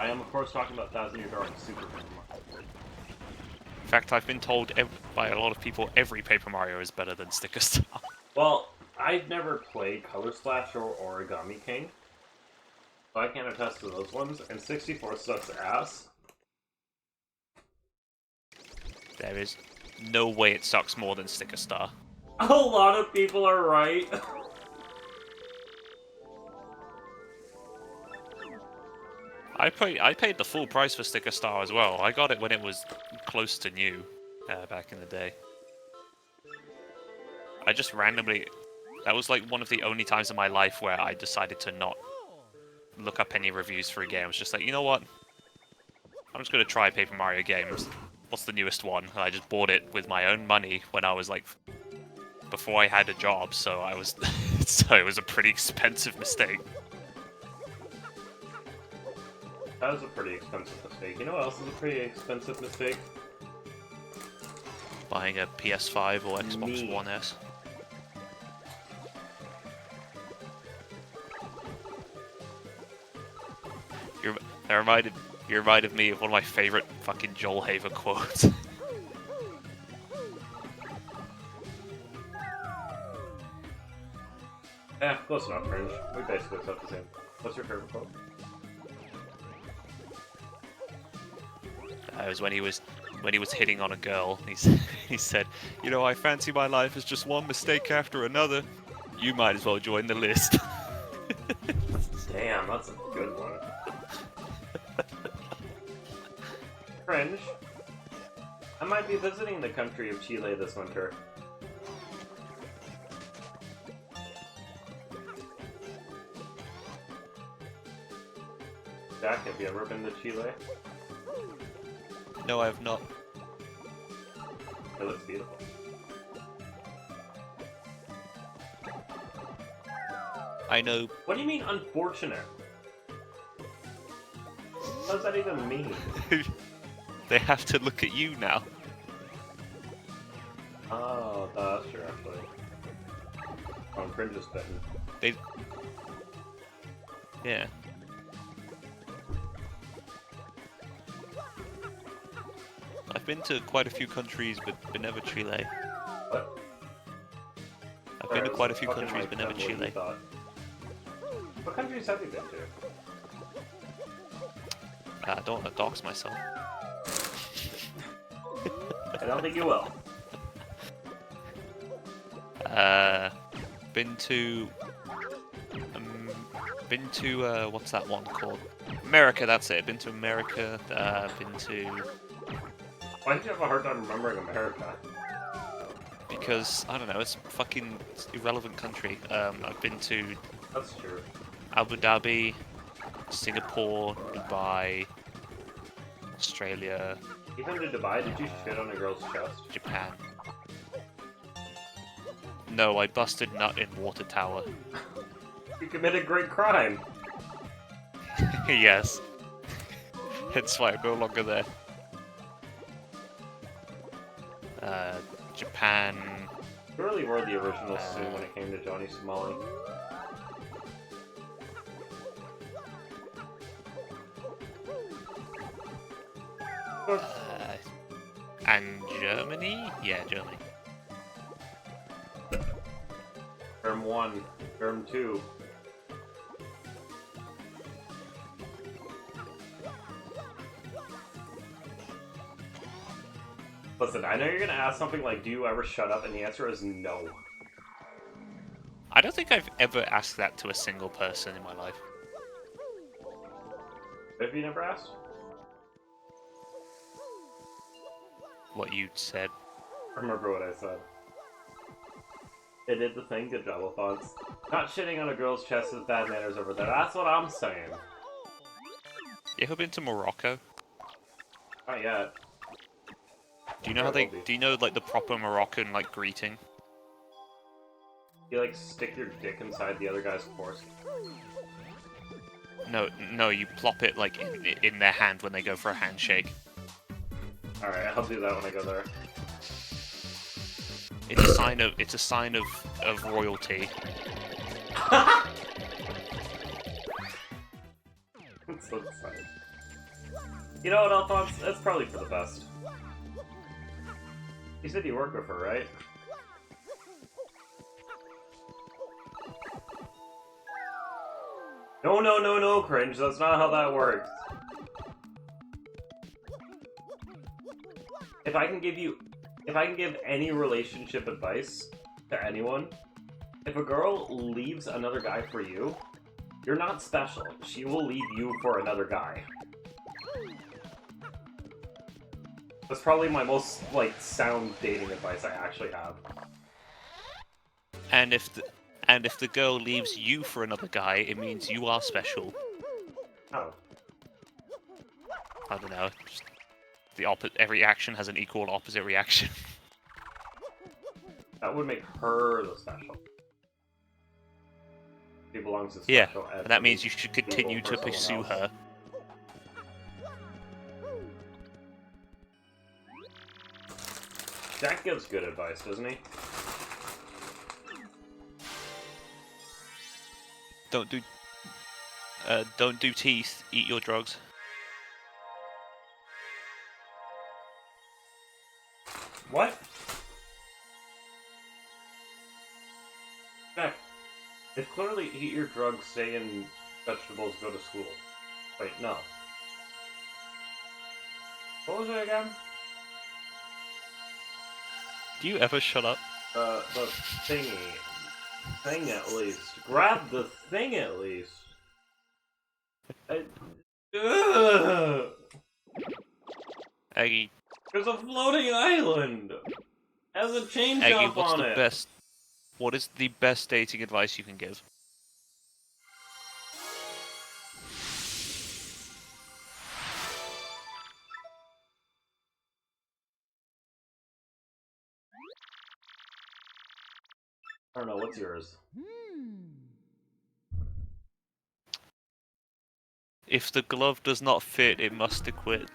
I am, of course, talking about Thousand Year Door and Super Paper Mario. In fact, I've been told by a lot of people every Paper Mario is better than Sticker Star. Well, I've never played Color Splash or Origami King, so I can't attest to those ones, and 64 sucks ass. There is no way it sucks more than Sticker Star. A lot of people are right. I paid the full price for Sticker Star as well. I got it when it was close to new, back in the day. I just randomly... That was like one of the only times in my life where I decided to not look up any reviews for a game. I was just like, you know what? I'm just going to try Paper Mario games. What's the newest one? And I just bought it with my own money when I was like... Before I had a job, so I was... so it was a pretty expensive mistake. That was a pretty expensive mistake. You know what else is a pretty expensive mistake? Buying a PS5 or Xbox Me. One S. That reminded me of one of my favorite fucking Joel Haver quotes. Eh, close enough, Fringe. We basically said the same. What's your favorite quote? It was when he was hitting on a girl. He said, "You know, I fancy my life as just one mistake after another." You might as well join the list. Damn, that's a good one. Cringe. I might be visiting the country of Chile this winter. Jack, have you ever been to Chile? No, I have not. It looks beautiful. I know. What do you mean unfortunate? What does that even mean? They have to look at you now. Oh, that's true, actually. Oh, Cringe is bitten. They. Yeah. I've been to quite a few countries, but never Chile. What? I've been to quite a few Fucking countries, like but never them, what you Chile. thought. What countries have you been to? I don't want to dox myself. I don't think you will. Been to what's that one called? America. That's it. Been to America. Been to Why did you have a hard time remembering America? because I don't know. It's fucking irrelevant country. I've been to That's true. Abu Dhabi, Singapore, Dubai, Australia, Even to Dubai, did you shit on a girl's chest? Japan. No, I busted nut in water tower. You committed great crime! Yes. That's why I'm no longer there. Japan. You really were the original Sue when it came to Johnny Somali. And Germany? Yeah, Germany. Term 1, Term 2. Listen, I know you're gonna ask something like, do you ever shut up? And the answer is no. I don't think I've ever asked that to a single person in my life. Have you never asked? What you said. Remember what I said. They did the thing, good job, Alphonse. Not shitting on a girl's chest is bad manners over there, that's what I'm saying. You ever been to Morocco? Not yet. Do you know how There they? will be. Do you know like the proper Moroccan like greeting? You like stick your dick inside the other guy's foreskin. No, no, you plop it like in their hand when they go for a handshake. Alright, I'll do that when I go there. It's a sign of royalty. It's so funny. You know what, Alphonse? That's probably for the best. You said you work with her, right? No, no, no, no, Cringe. That's not how that works. If I can give any relationship advice to anyone, if a girl leaves another guy for you, you're not special. She will leave you for another guy. That's probably my most, like, sound dating advice I actually have. And if the girl leaves you for another guy, it means you are special. Oh. I don't know. Just every action has an equal opposite reaction. That would make her the special. She belongs to Yeah, special ed. and that means you should continue to for someone pursue else. her. Jack gives good advice, doesn't he? Don't do teeth. Eat your drugs. What? Jack, if clearly eat your drugs, stay in vegetables, go to school. Wait, no. What was it again? Do you ever shut up? The thingy. thing at least. Grab the thing at least. Ugh. Aggie, There's a floating island. Has a chain Aggie, jump what's on the it. best? What is the best dating advice you can give? I don't know, what's yours? If the glove does not fit, it must acquit.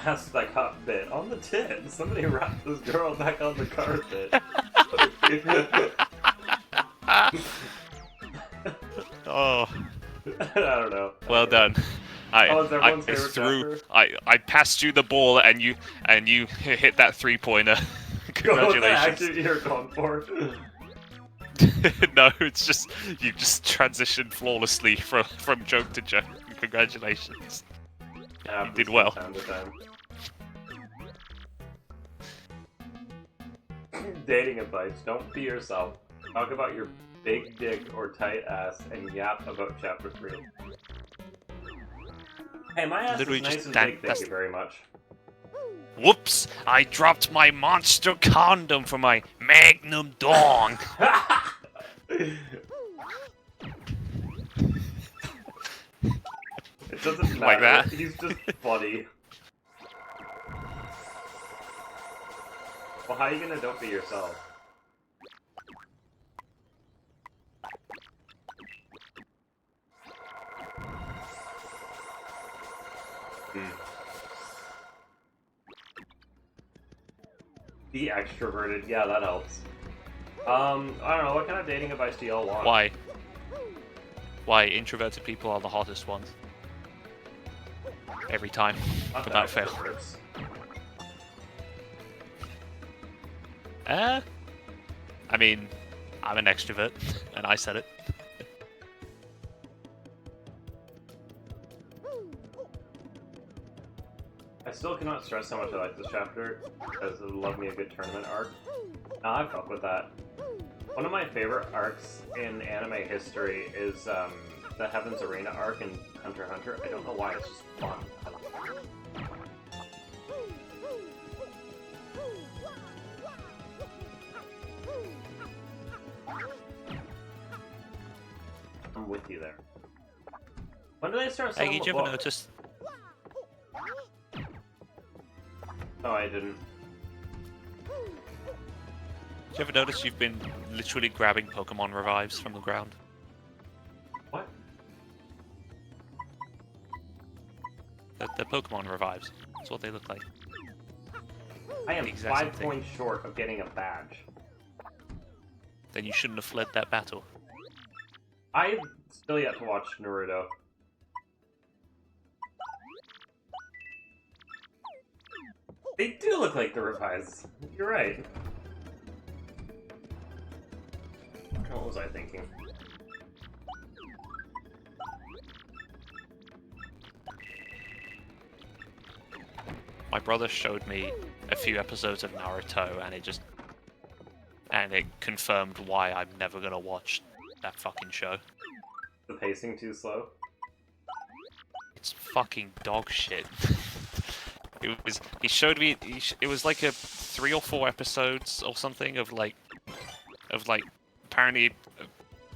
Asked I got bit on the tit. Somebody wrapped this girl back on the carpet. Oh, I don't know. well done. Oh, it's everyone's favorite chapter? I passed you the ball and you hit that 3-pointer. What the Congratulations. accent you're going for? No, it's just you just transitioned flawlessly from joke to joke. Congratulations. Yeah, You did well. Time to time. Dating advice: don't be yourself. Talk about your big dick or tight ass and yap about chapter 3. Hey, my ass Literally is nice just and that- big, thank that's- you very much. Whoops! I dropped my monster condom for my magnum dong. It doesn't matter. Like that? He's just funny. Well, how are you gonna don't be yourself? Be extroverted, yeah, that helps. I don't know, what kind of dating advice do y'all want? Why? Why introverted people are the hottest ones? Every time, Not the without fail. extroverts. I mean, I'm an extrovert, and I said it. I still cannot stress how much I like this chapter, because I love me a good tournament arc. Now I fuck with that. One of my favorite arcs in anime history is the Heaven's Arena arc in Hunter x Hunter. I don't know why, it's just fun. I'm with you there. When did they start selling Hey, the did you ever book? notice? No, I didn't. Did you ever notice you've been literally grabbing Pokemon revives from the ground? What? The Pokemon revives. That's what they look like. I am The exact same 5 thing. points short of getting a badge. Then you shouldn't have fled that battle. I've still yet to watch Naruto. They do look like the revives. You're right. What was I thinking? My brother showed me a few episodes of Naruto, and it confirmed why I'm never gonna watch that fucking show. The pacing too slow? It's fucking dog shit. He showed me. It was like a 3 or 4 episodes or something of like apparently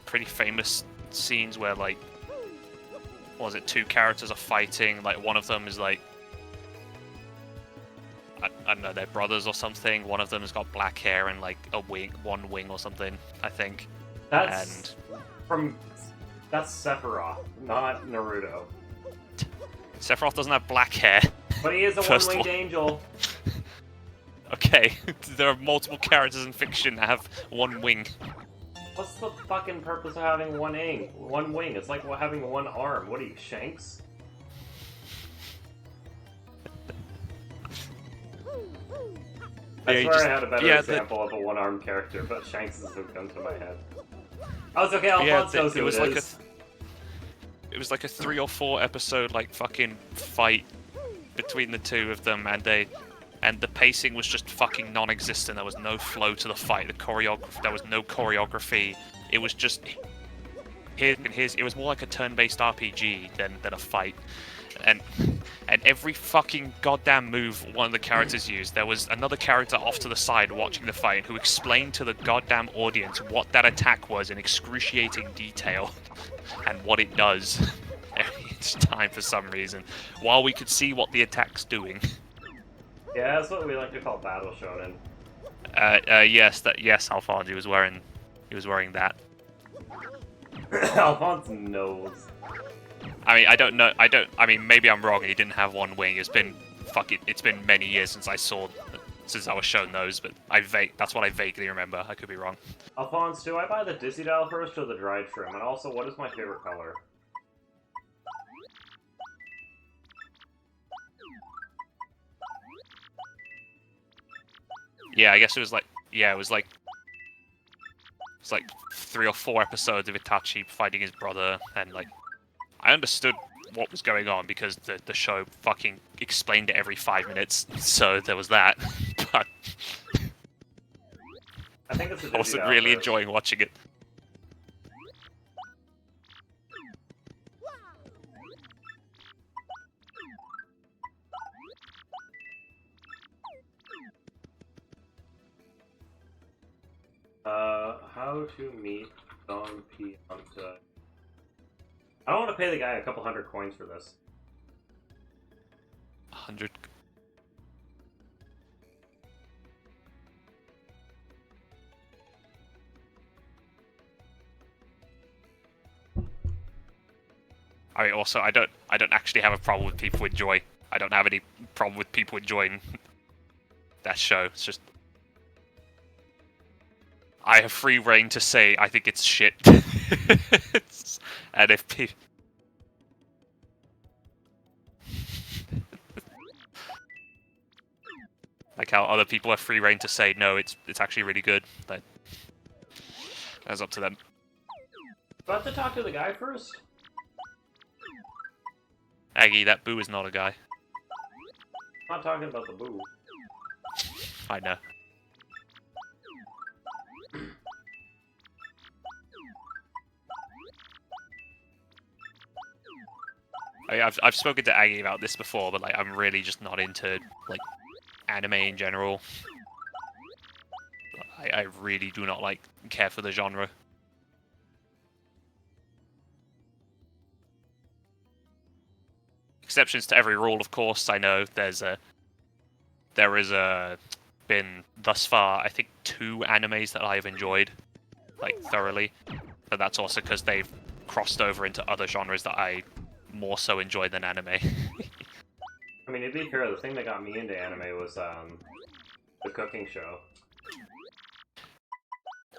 pretty famous scenes where like, what was it, 2 characters are fighting. Like one of them is like, I don't know, they're brothers or something. One of them has got black hair and like one wing or something, I think. That's that's Sephiroth, not Naruto. Sephiroth doesn't have black hair. But he is a First of one-winged all- angel. Okay, there are multiple characters in fiction that have one wing. What's the fucking purpose of having one wing? It's like having one arm. What are you, Shanks? I Yeah, you swear just- I had a better yeah, example of a one-armed character, but Shanks is what comes to my head. Oh, it's okay, Alphonse knows it who was it like is. it was like a 3 or 4 episode like fucking fight between the two of them, and they and the pacing was just fucking non-existent. There was no flow to the fight. There was no choreography. It was just it was more like a turn-based RPG than a fight. And every fucking goddamn move one of the characters used, there was another character off to the side watching the fight who explained to the goddamn audience what that attack was in excruciating detail and what it does each time for some reason, while we could see what the attack's doing. Yeah, that's what we like to call battle shonen. Yes, Alphonse, he was wearing that. Alphonse knows. I mean, I mean, maybe I'm wrong and he didn't have one wing. It's been many years since I was shown those, but that's what I vaguely remember. I could be wrong. Alphonse, do I buy the Dizzy Dial first or the dried shrimp? And also, what is my favorite color? Yeah, I guess it was like 3 or 4 episodes of Itachi fighting his brother, and like I understood what was going on because the show fucking explained it every 5 minutes, so there was that. But I think it's a Dizzy I wasn't Dial really first. enjoying watching it. How to meet Don P. Hunter. I don't want to pay the guy a couple hundred coins for this. 100. I mean, also, I don't actually have a problem with people enjoy. I don't have any problem with people enjoying that show. It's just I have free reign to say I think it's shit. And if people like how other people have free reign to say no, it's actually really good. That's up to them. Do I have to talk to the guy first? Aggie, that boo is not a guy. I'm not talking about the boo. I know. I've spoken to Aggie about this before, but like I'm really just not into like anime in general. I really do not care for the genre. Exceptions to every rule, of course. I know there is been thus far I think 2 animes that I've enjoyed like thoroughly, but that's also because they've crossed over into other genres that I more so enjoy than anime. I mean, to be fair, the thing that got me into anime was the cooking show.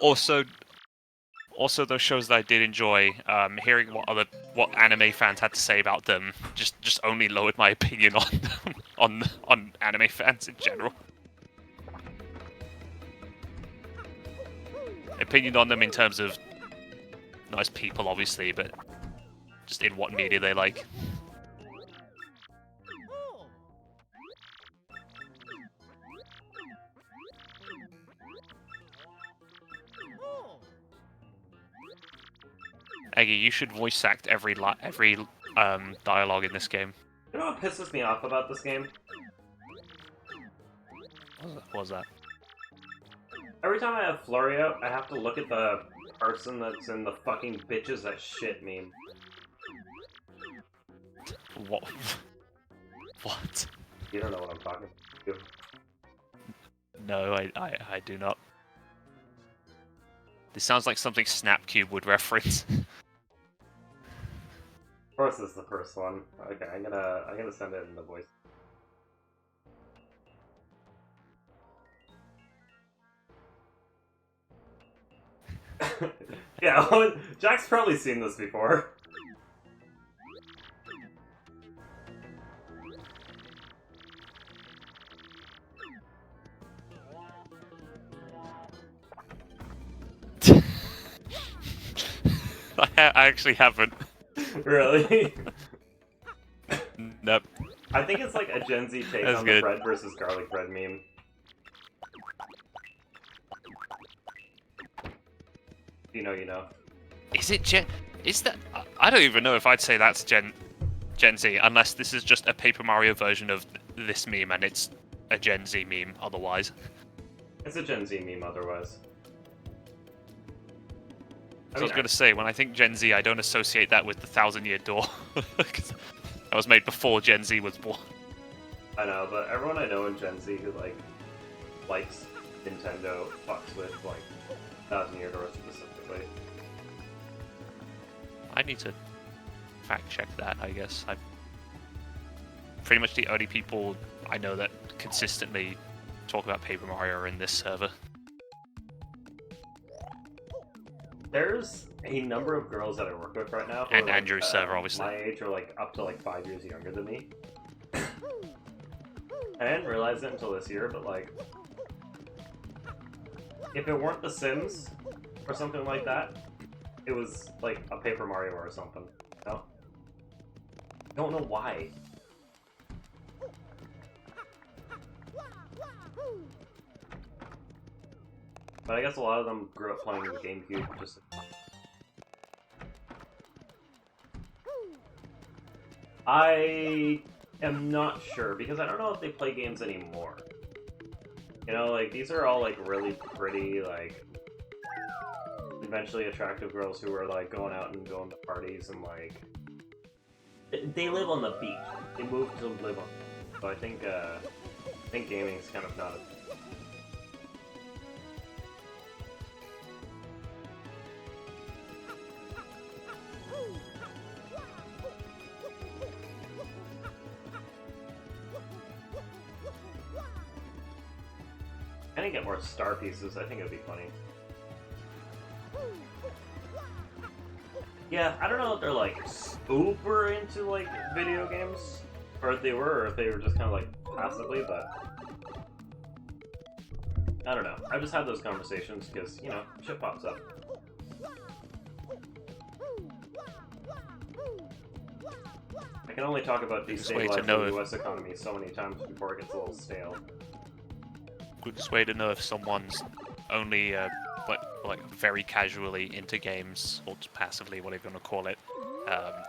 Also, those shows that I did enjoy, hearing what anime fans had to say about them just only lowered my opinion on anime fans in general. Opinion on them in terms of not as people, obviously, but just in what media they like. Eggy, you should voice act every dialogue in this game. You know what pisses me off about this game? What was that? Every time I have Flurry out, I have to look at the person that's in the fucking bitches that shit meme. What? What? You don't know what I'm talking about. No, I do not. This sounds like something Snapcube would reference. Of course, this is the first one. Okay, I'm gonna send it in the voice. Yeah, well, Jack's probably seen this before. I actually haven't. Really? Nope. I think it's like a Gen Z take That's on good. the bread versus garlic bread meme. You know, you know. Is it Gen? Is that? I don't even know if I'd say that's Gen Z, unless this is just a Paper Mario version of this meme, and it's a Gen Z meme otherwise. It's a Gen Z meme otherwise. So I was gonna say, when I think Gen Z, I don't associate that with the 1,000-year door, because that was made before Gen Z was born. I know, but everyone I know in Gen Z who likes Nintendo fucks with 1,000-year door specifically. I need to fact check that, I guess. I'm pretty much the only people I know that consistently talk about Paper Mario are in this server. There's a number of girls that I work with right now who And are, Andrew's server, obviously. my age, or up to 5 years younger than me. I didn't realize it until this year, but if it weren't The Sims or something like that, it was a Paper Mario or something. No, don't know why. But I guess a lot of them grew up playing the GameCube. Just I am not sure because I don't know if they play games anymore. You know, these are all really pretty, eventually attractive girls who are going out and going to parties and they live on the beach. They move to live on. So I think gaming is kind of not. I didn't get more star pieces. I think it'd be funny. Yeah, I don't know if they're super into video games, or if they were just kind of passively, but I don't know. I've just had those conversations because shit pops up. I can only talk about destabilizing the U.S. economy so many times before it gets a little stale. Quickest way to know if someone's only very casually into games, or just passively, whatever you want to call it,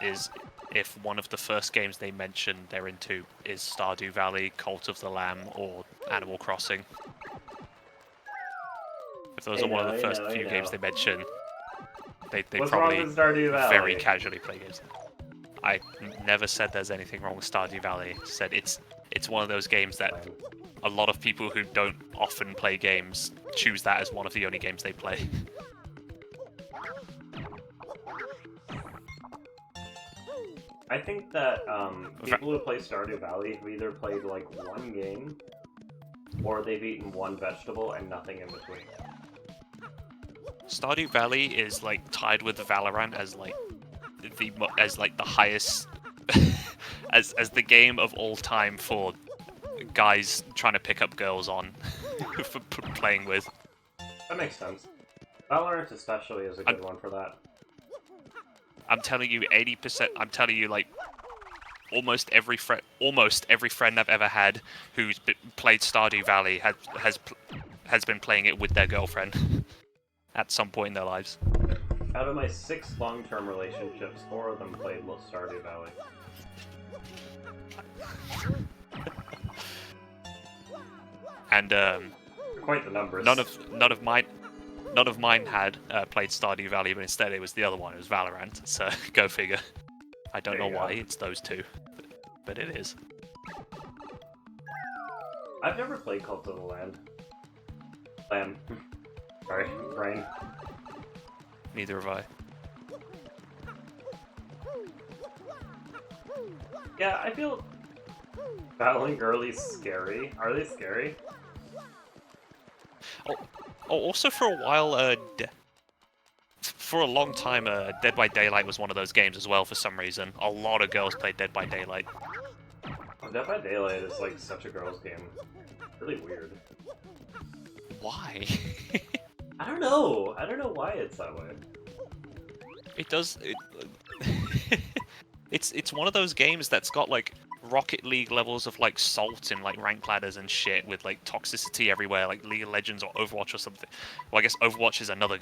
is if one of the first games they mention they're into is Stardew Valley, Cult of the Lamb, or Animal Crossing. If those are one of the first few games they mention, they probably very casually play games. I never said there's anything wrong with Stardew Valley. I said it's one of those games that a lot of people who don't often play games choose that as one of the only games they play. I think that people who play Stardew Valley have either played one game, or they've eaten one vegetable and nothing in between. Stardew Valley is tied with Valorant as the highest as the game of all time for guys trying to pick up girls on for playing with. That makes sense. Valorant especially is a good one for that. I'm telling you, 80%. I'm telling you, almost every friend I've ever had who's played Stardew Valley has been playing it with their girlfriend at some point in their lives. Out of my 6 long-term relationships, 4 of them played Stardew Valley. And quite the numbers. None of mine had played Stardew Valley, but instead it was the other one. It was Valorant. So go figure. I don't know why it's those two, but it is. I've never played Cult of the Lamb. Sorry, brain. Neither have I. Yeah, I feel battling girlies scary. Are they scary? Also for a while, for a long time, Dead by Daylight was one of those games as well for some reason. A lot of girls played Dead by Daylight. Oh, Dead by Daylight is such a girl's game. Really weird. Why? I don't know. I don't know why it's that way. It does. It's one of those games that's got Rocket League levels of like salt in like rank ladders and shit with like toxicity everywhere, like League of Legends or Overwatch or something. Well, I guess Overwatch is another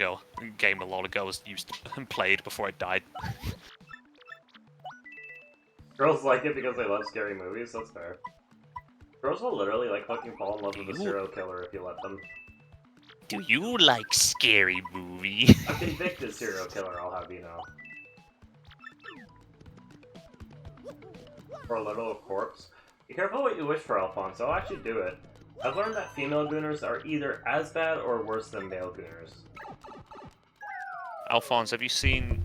game a lot of girls used and played before it died. Girls like it because they love scary movies, that's fair. Girls will literally like fucking fall in love with a serial killer if you let them. Do you like scary movie? A convicted serial killer, I'll have you know. Or a little corpse. Be careful what you wish for, Alphonse. I'll actually do it. I've learned that female gooners are either as bad or worse than male gooners. Alphonse, have you seen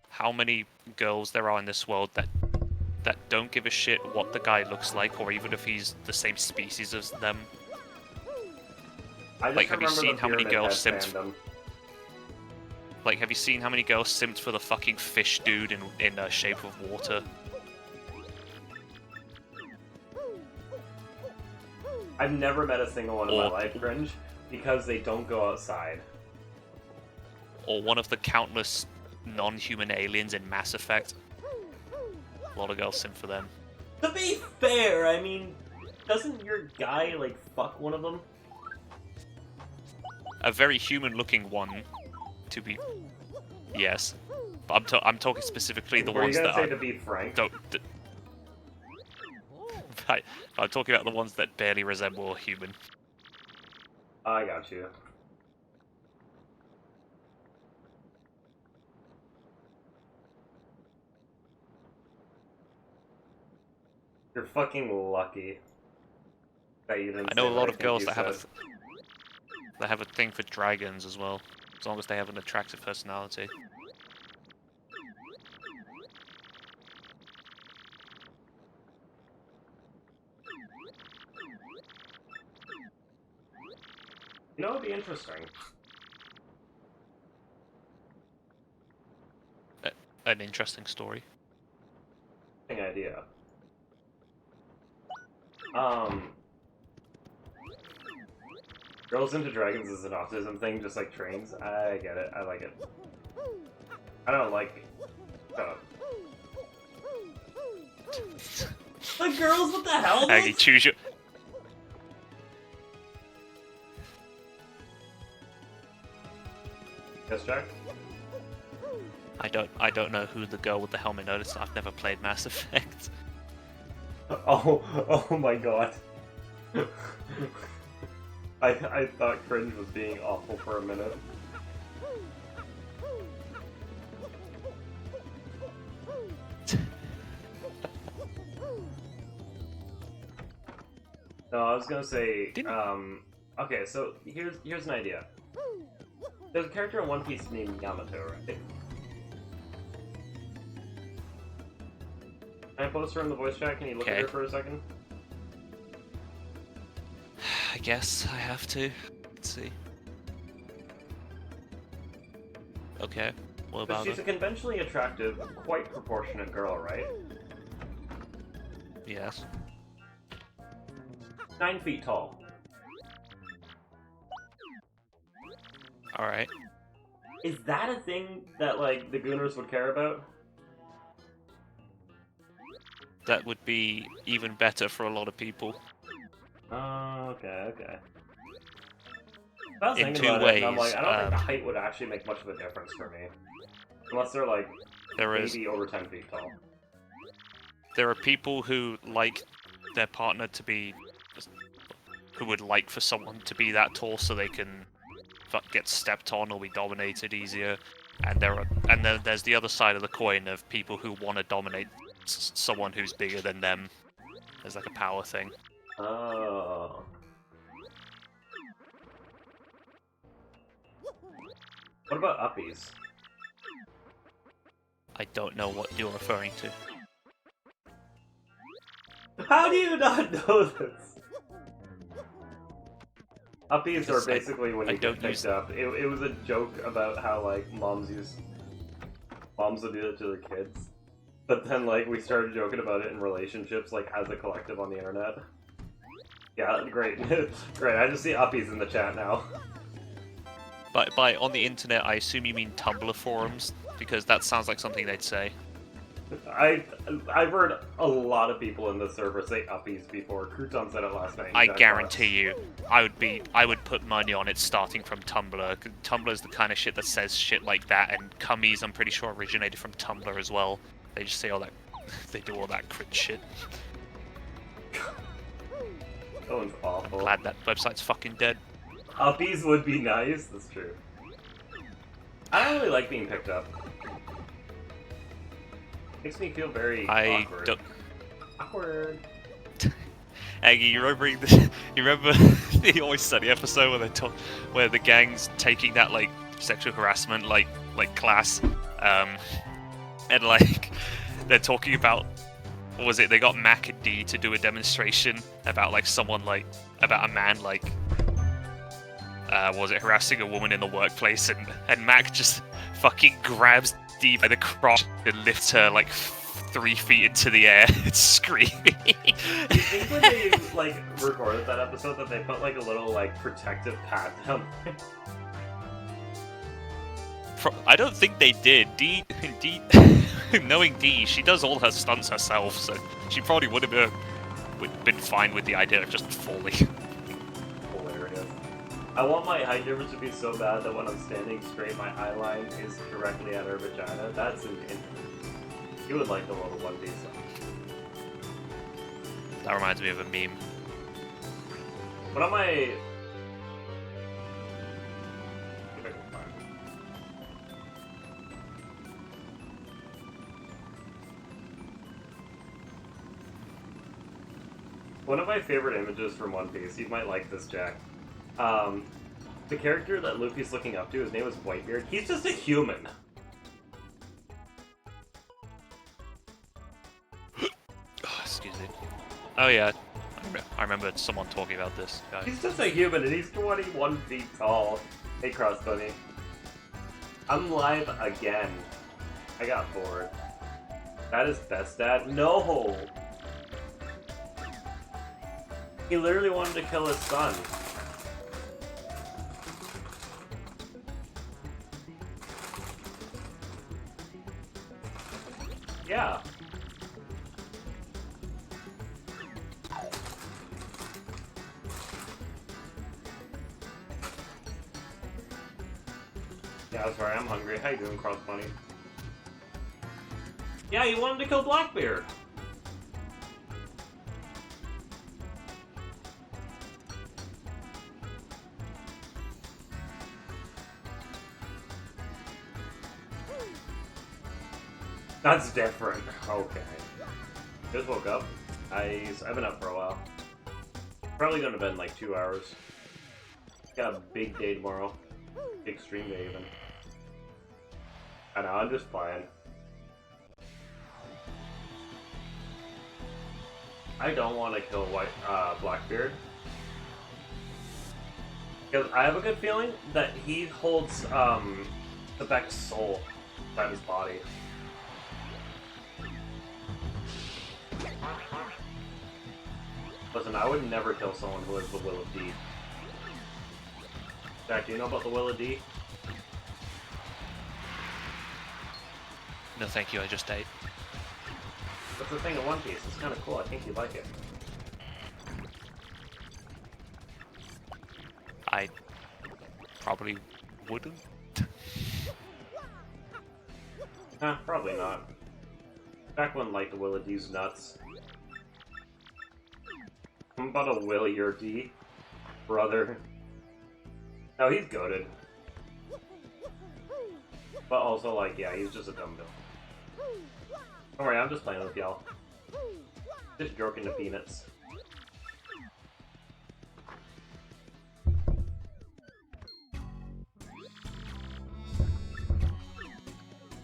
how many girls there are in this world that don't give a shit what the guy looks like, or even if he's the same species as them? I just Like, have you remember seen the how many Pyramid girls Head simped? fandom. Like, have you seen how many girls simped for the fucking fish dude in Shape of Water? I've never met a single one in my life, Cringe, because they don't go outside. Or one of the countless non-human aliens in Mass Effect? A lot of girls simp for them. To be fair, I mean, doesn't your guy, like, fuck one of them? A very human-looking one, to be... Yes. But I'm talking specifically the Were you ones gonna that say are... to be frank? Right. I'm talking about the ones that barely resemble a human. I got you. You're fucking lucky that you didn't I know say a what lot of think girls you that have said. that have a thing for dragons as well, as long as they have an attractive personality. You know, it'd be interesting. An interesting story. Interesting idea. Girls into dragons is an autism thing, just like trains. I get it. I like it. I don't like it. Shut up. The girls with the helmets? Aggie, choose your... Yes, Jack? I don't know who the girl with the helmet noticed. I've never played Mass Effect. Oh my god. I thought Cringe was being awful for a minute. No, I was gonna say, okay, so here's an idea. There's a character in One Piece named Yamato, right? Can I post her in the voice chat? Can you look at her for a second? I guess I have to. Let's see. Okay, what about She's her? a conventionally attractive, quite proportionate girl, right? Yes. 9 feet tall. Alright. Is that a thing that, like, the Gooners would care about? That would be even better for a lot of people. Oh, okay. I was In thinking two about it, and I'm ways, like, I don't think the height would actually make much of a difference for me. Unless they're, like, maybe over 10 feet tall. There are people who like their partner to be... who would like for someone to be that tall so they can get stepped on or be dominated easier. And then there's the other side of the coin of people who want to dominate someone who's bigger than them. There's like a power thing. Oh. What about uppies? I don't know what you're referring to. How do you not know this? Uppies are basically when you get picked up. It was a joke about how, like, moms would do it to their kids. But then, like, we started joking about it in relationships, like, as a collective on the internet. Yeah, great. Great, I just see uppies in the chat now. By on the internet, I assume you mean Tumblr forums, because that sounds like something they'd say. I've heard a lot of people in the server say uppies before. Crouton said it last night. in I chat guarantee box. you, I would put money on it starting from Tumblr. 'Cause Tumblr's the kind of shit that says shit like that, and cummies, I'm pretty sure, originated from Tumblr as well. They just say all that, they do all that cringe shit. That one's awful. Glad that website's fucking dead. Uppies would be nice. That's true. I don't really like being picked up. Makes me feel very I awkward. don't. Awkward. Aggie, you remember the Always Sunny episode where where the gang's taking that like sexual harassment like class, and like they're talking about, what was it? They got Mac and D to do a demonstration about like someone like about a man like what was it, harassing a woman in the workplace, and Mac just fucking grabs D by the crotch and lifts her like 3 feet into the air and screaming. Do you think when they like recorded that episode that they put like a little like protective pad down there? I don't think they did. D, knowing D, she does all her stunts herself, so she probably would have been fine with the idea of just falling. Hilarious. I want my height difference to be so bad that when I'm standing straight, my eye line is directly at her vagina. That's insane. You would like the little One Piece. That reminds me of a meme. What am I? One of my favorite images from One Piece, you might like this, Jack. The character that Luffy's looking up to, his name is Whitebeard. He's just a human. Oh, excuse me. Oh yeah, I remember someone talking about this guy. He's just a human, and he's 21 feet tall. Hey, Cross Bunny. I'm live again. I got bored. That is best dad? No! He literally wanted to kill his son. Yeah. Yeah, sorry, I'm hungry. How you doing, Cross Bunny? Yeah, he wanted to kill Blackbeard. That's different. Okay. Just woke up. I've been up for a while. Probably going to bed in like 2 hours. Got a big day tomorrow. Big stream day even. I know, I'm just playing. I don't want to kill Blackbeard. Because I have a good feeling that he holds the Beck's soul inside his body. Listen, I would never kill someone who has the Will of D. Jack, do you know about the Will of D? No thank you, I just ate. That's the thing in One Piece. It's kind of cool. I think you'd like it. I probably wouldn't. Probably not. Back when like the Will of D's nuts. I'm about to will your D, brother. No, he's goated. But also, like, yeah, he's just a dumb bill. Don't worry, I'm just playing with y'all. Just joking the peanuts.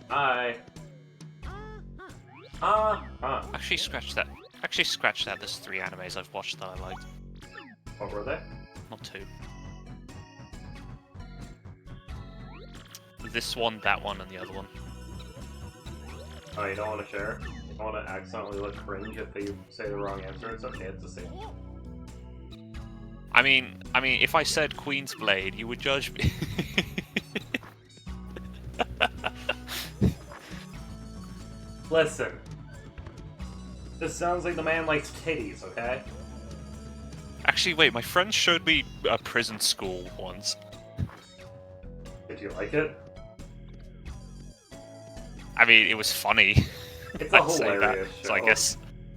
Hi. Actually, scratch that. Actually, scratch that. There's 3 animes I've watched that I liked. What were they? Not 2. This one, that one, and the other one. Oh, you don't want to share? You don't want to accidentally look cringe if you say the wrong answer? It's okay, it's the same. I mean, if I said Queen's Blade, you would judge me. Listen. This sounds like the man likes titties, okay? Actually, wait, my friend showed me a prison school once. Did you like it? I mean, it was funny. It's a I'd say that. hilarious show. So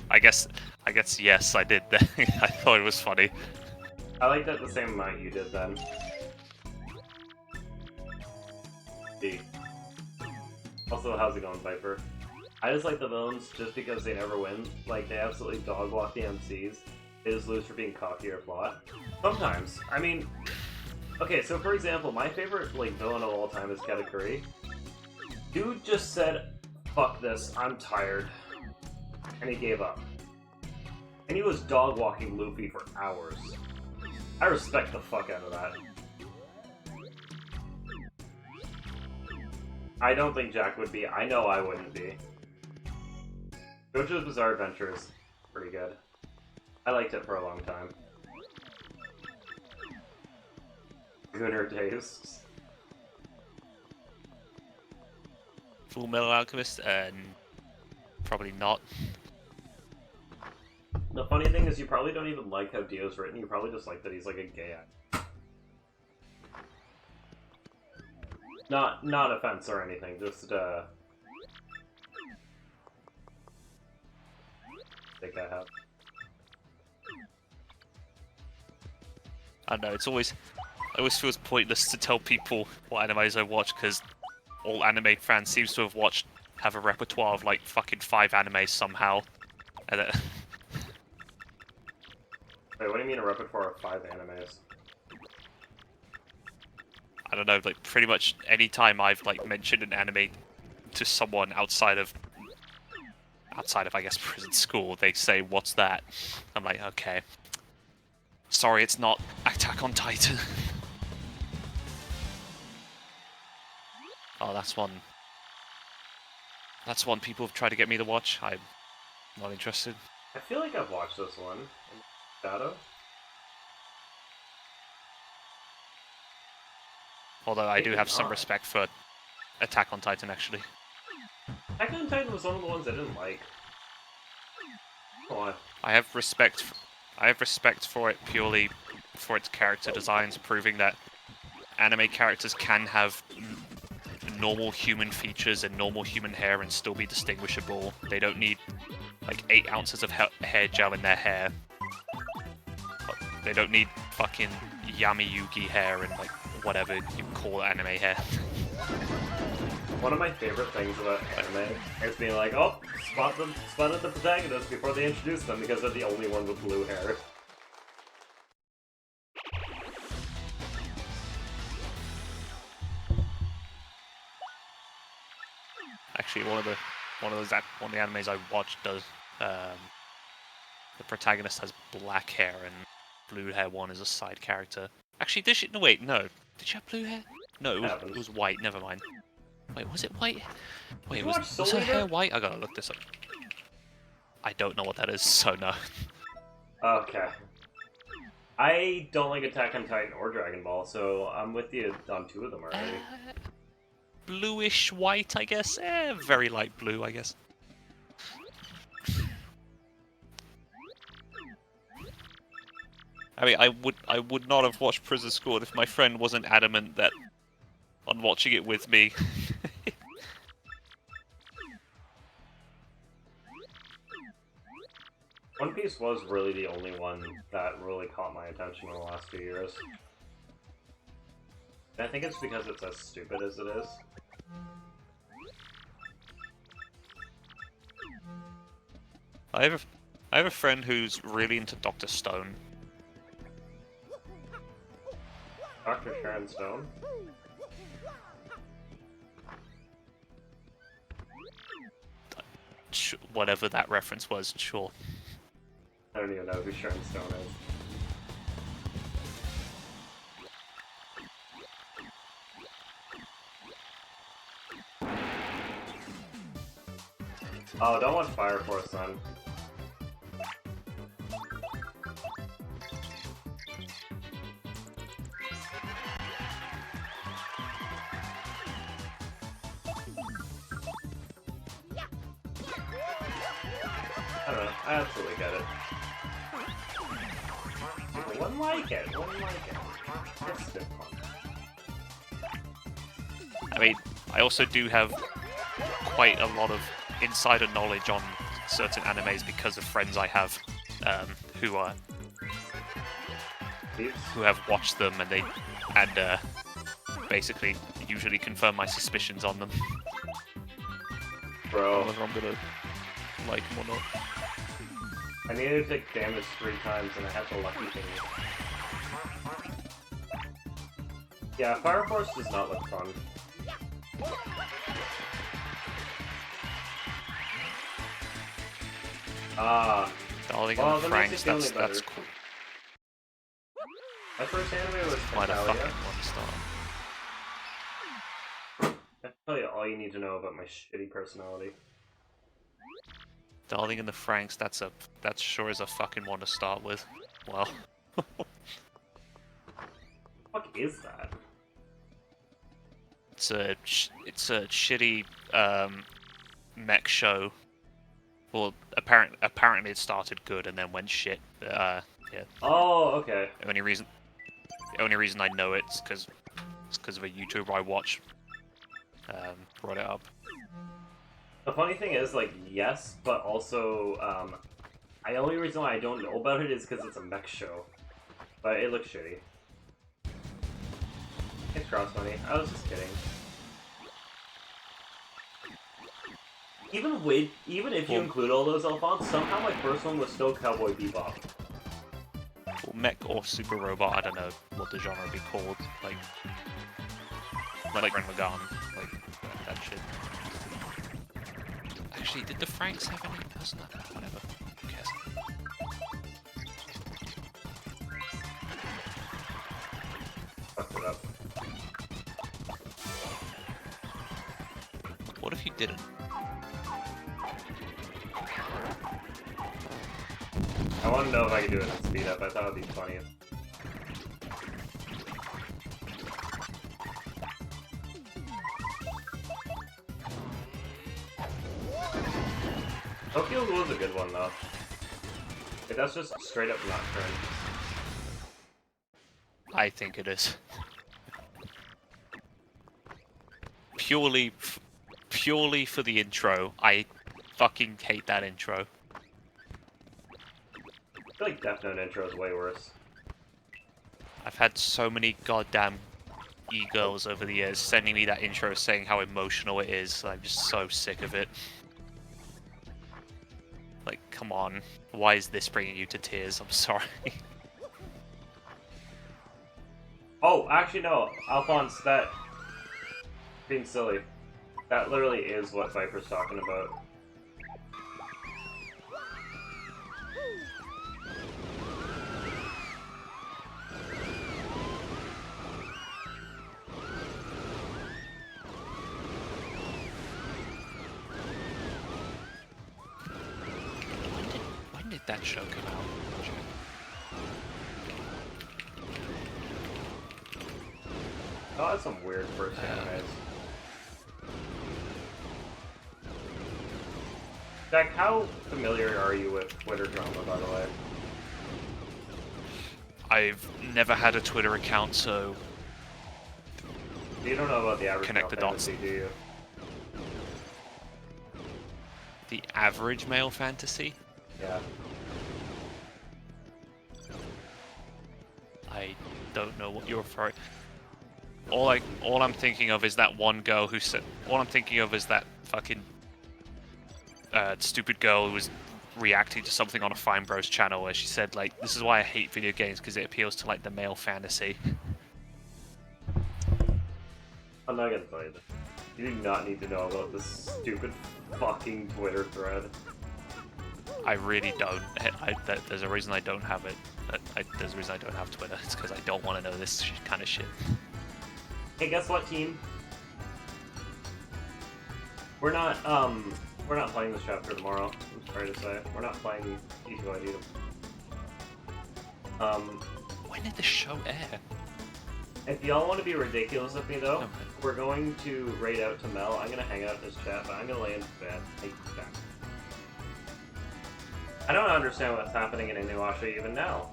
I guess yes, I did. I thought it was funny. I liked it the same amount you did then. D. Also, how's it going, Viper? I just like the villains just because they never win. Like, they absolutely dog walk the MCs. They just lose for being cocky or plot. Sometimes. I mean, okay, so for example, my favorite like villain of all time is Katakuri. Dude just said, fuck this, I'm tired. And he gave up. And he was dog walking Luffy for hours. I respect the fuck out of that. I don't think Jack would be. I know I wouldn't be. JoJo's Bizarre Adventure is pretty good. I liked it for a long time. Gooner Days. Full Metal Alchemist? Probably not. The funny thing is you probably don't even like how Dio's written, you probably just like that he's like a gay actor. Not offense or anything, just think I have. I don't know, it always feels pointless to tell people what animes I watch, because all anime fans seems to have a repertoire of like fucking 5 animes somehow. And Wait, what do you mean a repertoire of 5 animes? I don't know, like pretty much any time I've like mentioned an anime to someone outside of I guess prison school, they say, "What's that?" I'm like, okay. Sorry, it's not Attack on Titan. Oh, that's one people have tried to get me to watch. I'm not interested. I feel like I've watched this one. In Shadow? Although I do Maybe have some not. respect for Attack on Titan, actually. Attack on Titan was one of the ones I didn't like. Come on. I have respect for it purely for its character designs, proving that anime characters can have normal human features and normal human hair and still be distinguishable. They don't need like 8 ounces of hair gel in their hair. They don't need fucking Yami Yugi hair and like whatever you call anime hair. One of my favorite things about anime is being like, oh, spotted the protagonist before they introduce them because they're the only one with blue hair. Actually, one of the animes I watched does the protagonist has black hair and blue hair one is a side character. Actually, did she? No, wait, no. Did she have blue hair? No, it was white. Never mind. Wait, was it white? Wait, was her hair white? I gotta look this up. I don't know what that is, so no. Okay. I don't like Attack on Titan or Dragon Ball, so I'm with you on 2 of them already. Bluish white, I guess. Very light blue, I guess. I mean, I would not have watched Prison School if my friend wasn't adamant that on watching it with me. One Piece was really the only one that really caught my attention in the last few years. And I think it's because it's as stupid as it is. I have a friend who's really into Dr. Stone. Dr. Sharon Stone? Whatever that reference was, sure. I don't even know who Sharon Stone is. Oh, don't watch Fire Force then. don't know. I absolutely get it. One like it. One like it. That's good fun. I mean, I also do have quite a lot of insider knowledge on certain animes because of friends I have who have watched them, and basically usually confirm my suspicions on them. Bro, Whether I'm gonna like them or not. I needed to take damage 3 times and I had the lucky thing. Yeah, Fire Force does not look fun. Ah, Darling well, and the that makes Franks, it feel that's any better. cool. My first anime was Quite a Natalia. fucking one star. I can tell you all you need to know about my shitty personality. Darling and the Franks, that's sure is a fucking one to start with. Well, What is that? it's a shitty mech show. Well, apparently it started good and then went shit. Yeah. Oh, okay. The only reason I know it's because of a YouTuber I watch. Brought it up. The funny thing is, like, yes, but also, the only reason why I don't know about it is because it's a mech show. But it looks shitty. Thanks, Cross Money. I was just kidding. Even if you include all those Alphonse, somehow my first one was still Cowboy Bebop. Well, mech or super robot, I don't know what the genre would be called. Like Ren Magan, like that shit. Actually, did the Franks have any personality? Whatever. Who cares? Fucked it up. What if you didn't? I want to know if I can do it in speed up. I thought it'd be funny. Tokyo Ghoul is a good one though. Like, that's just straight up Nocturne. I think it is. Purely for the intro. I fucking hate that intro. I feel like Death Note intro is way worse. I've had so many goddamn e-girls over the years sending me that intro saying how emotional it is. I'm just so sick of it. Like, come on. Why is this bringing you to tears? I'm sorry. Oh, actually no, Alphonse, that... being silly. That literally is what Viper's talking about. When did that show come out? Oh, that's some weird first animes. Jack, how familiar are you with Twitter drama, by the way? I've never had a Twitter account, so You don't know about the average Connect male the dots. fantasy, do you? the average male fantasy, Yeah. I don't know what you're referring. All I'm thinking of is that one girl who said. All I'm thinking of is that fucking stupid girl who was reacting to something on a Fine Bros channel where she said like, "This is why I hate video games because it appeals to like the male fantasy." I'm not gonna tell you that. You do not need to know about this stupid fucking Twitter thread. I really don't. There's a reason I don't have it. There's a reason I don't have Twitter. It's because I don't want to know this kind of shit. Hey, guess what, team? We're not playing this chapter tomorrow. I'm sorry to say. We're not playing TTYD. When did the show air? If y'all want to be ridiculous with me, though, Okay. we're going to raid out to Mel. I'm gonna hang out in his chat, but I'm gonna lay in bed. Hey, Jack. I don't understand what's happening in Inuyasha even now.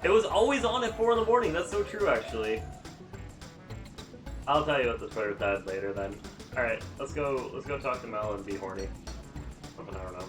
It was always on at 4 in the morning. That's so true, actually. I'll tell you what the Twitter said later then. Alright, let's go talk to Mel and be horny. I don't know.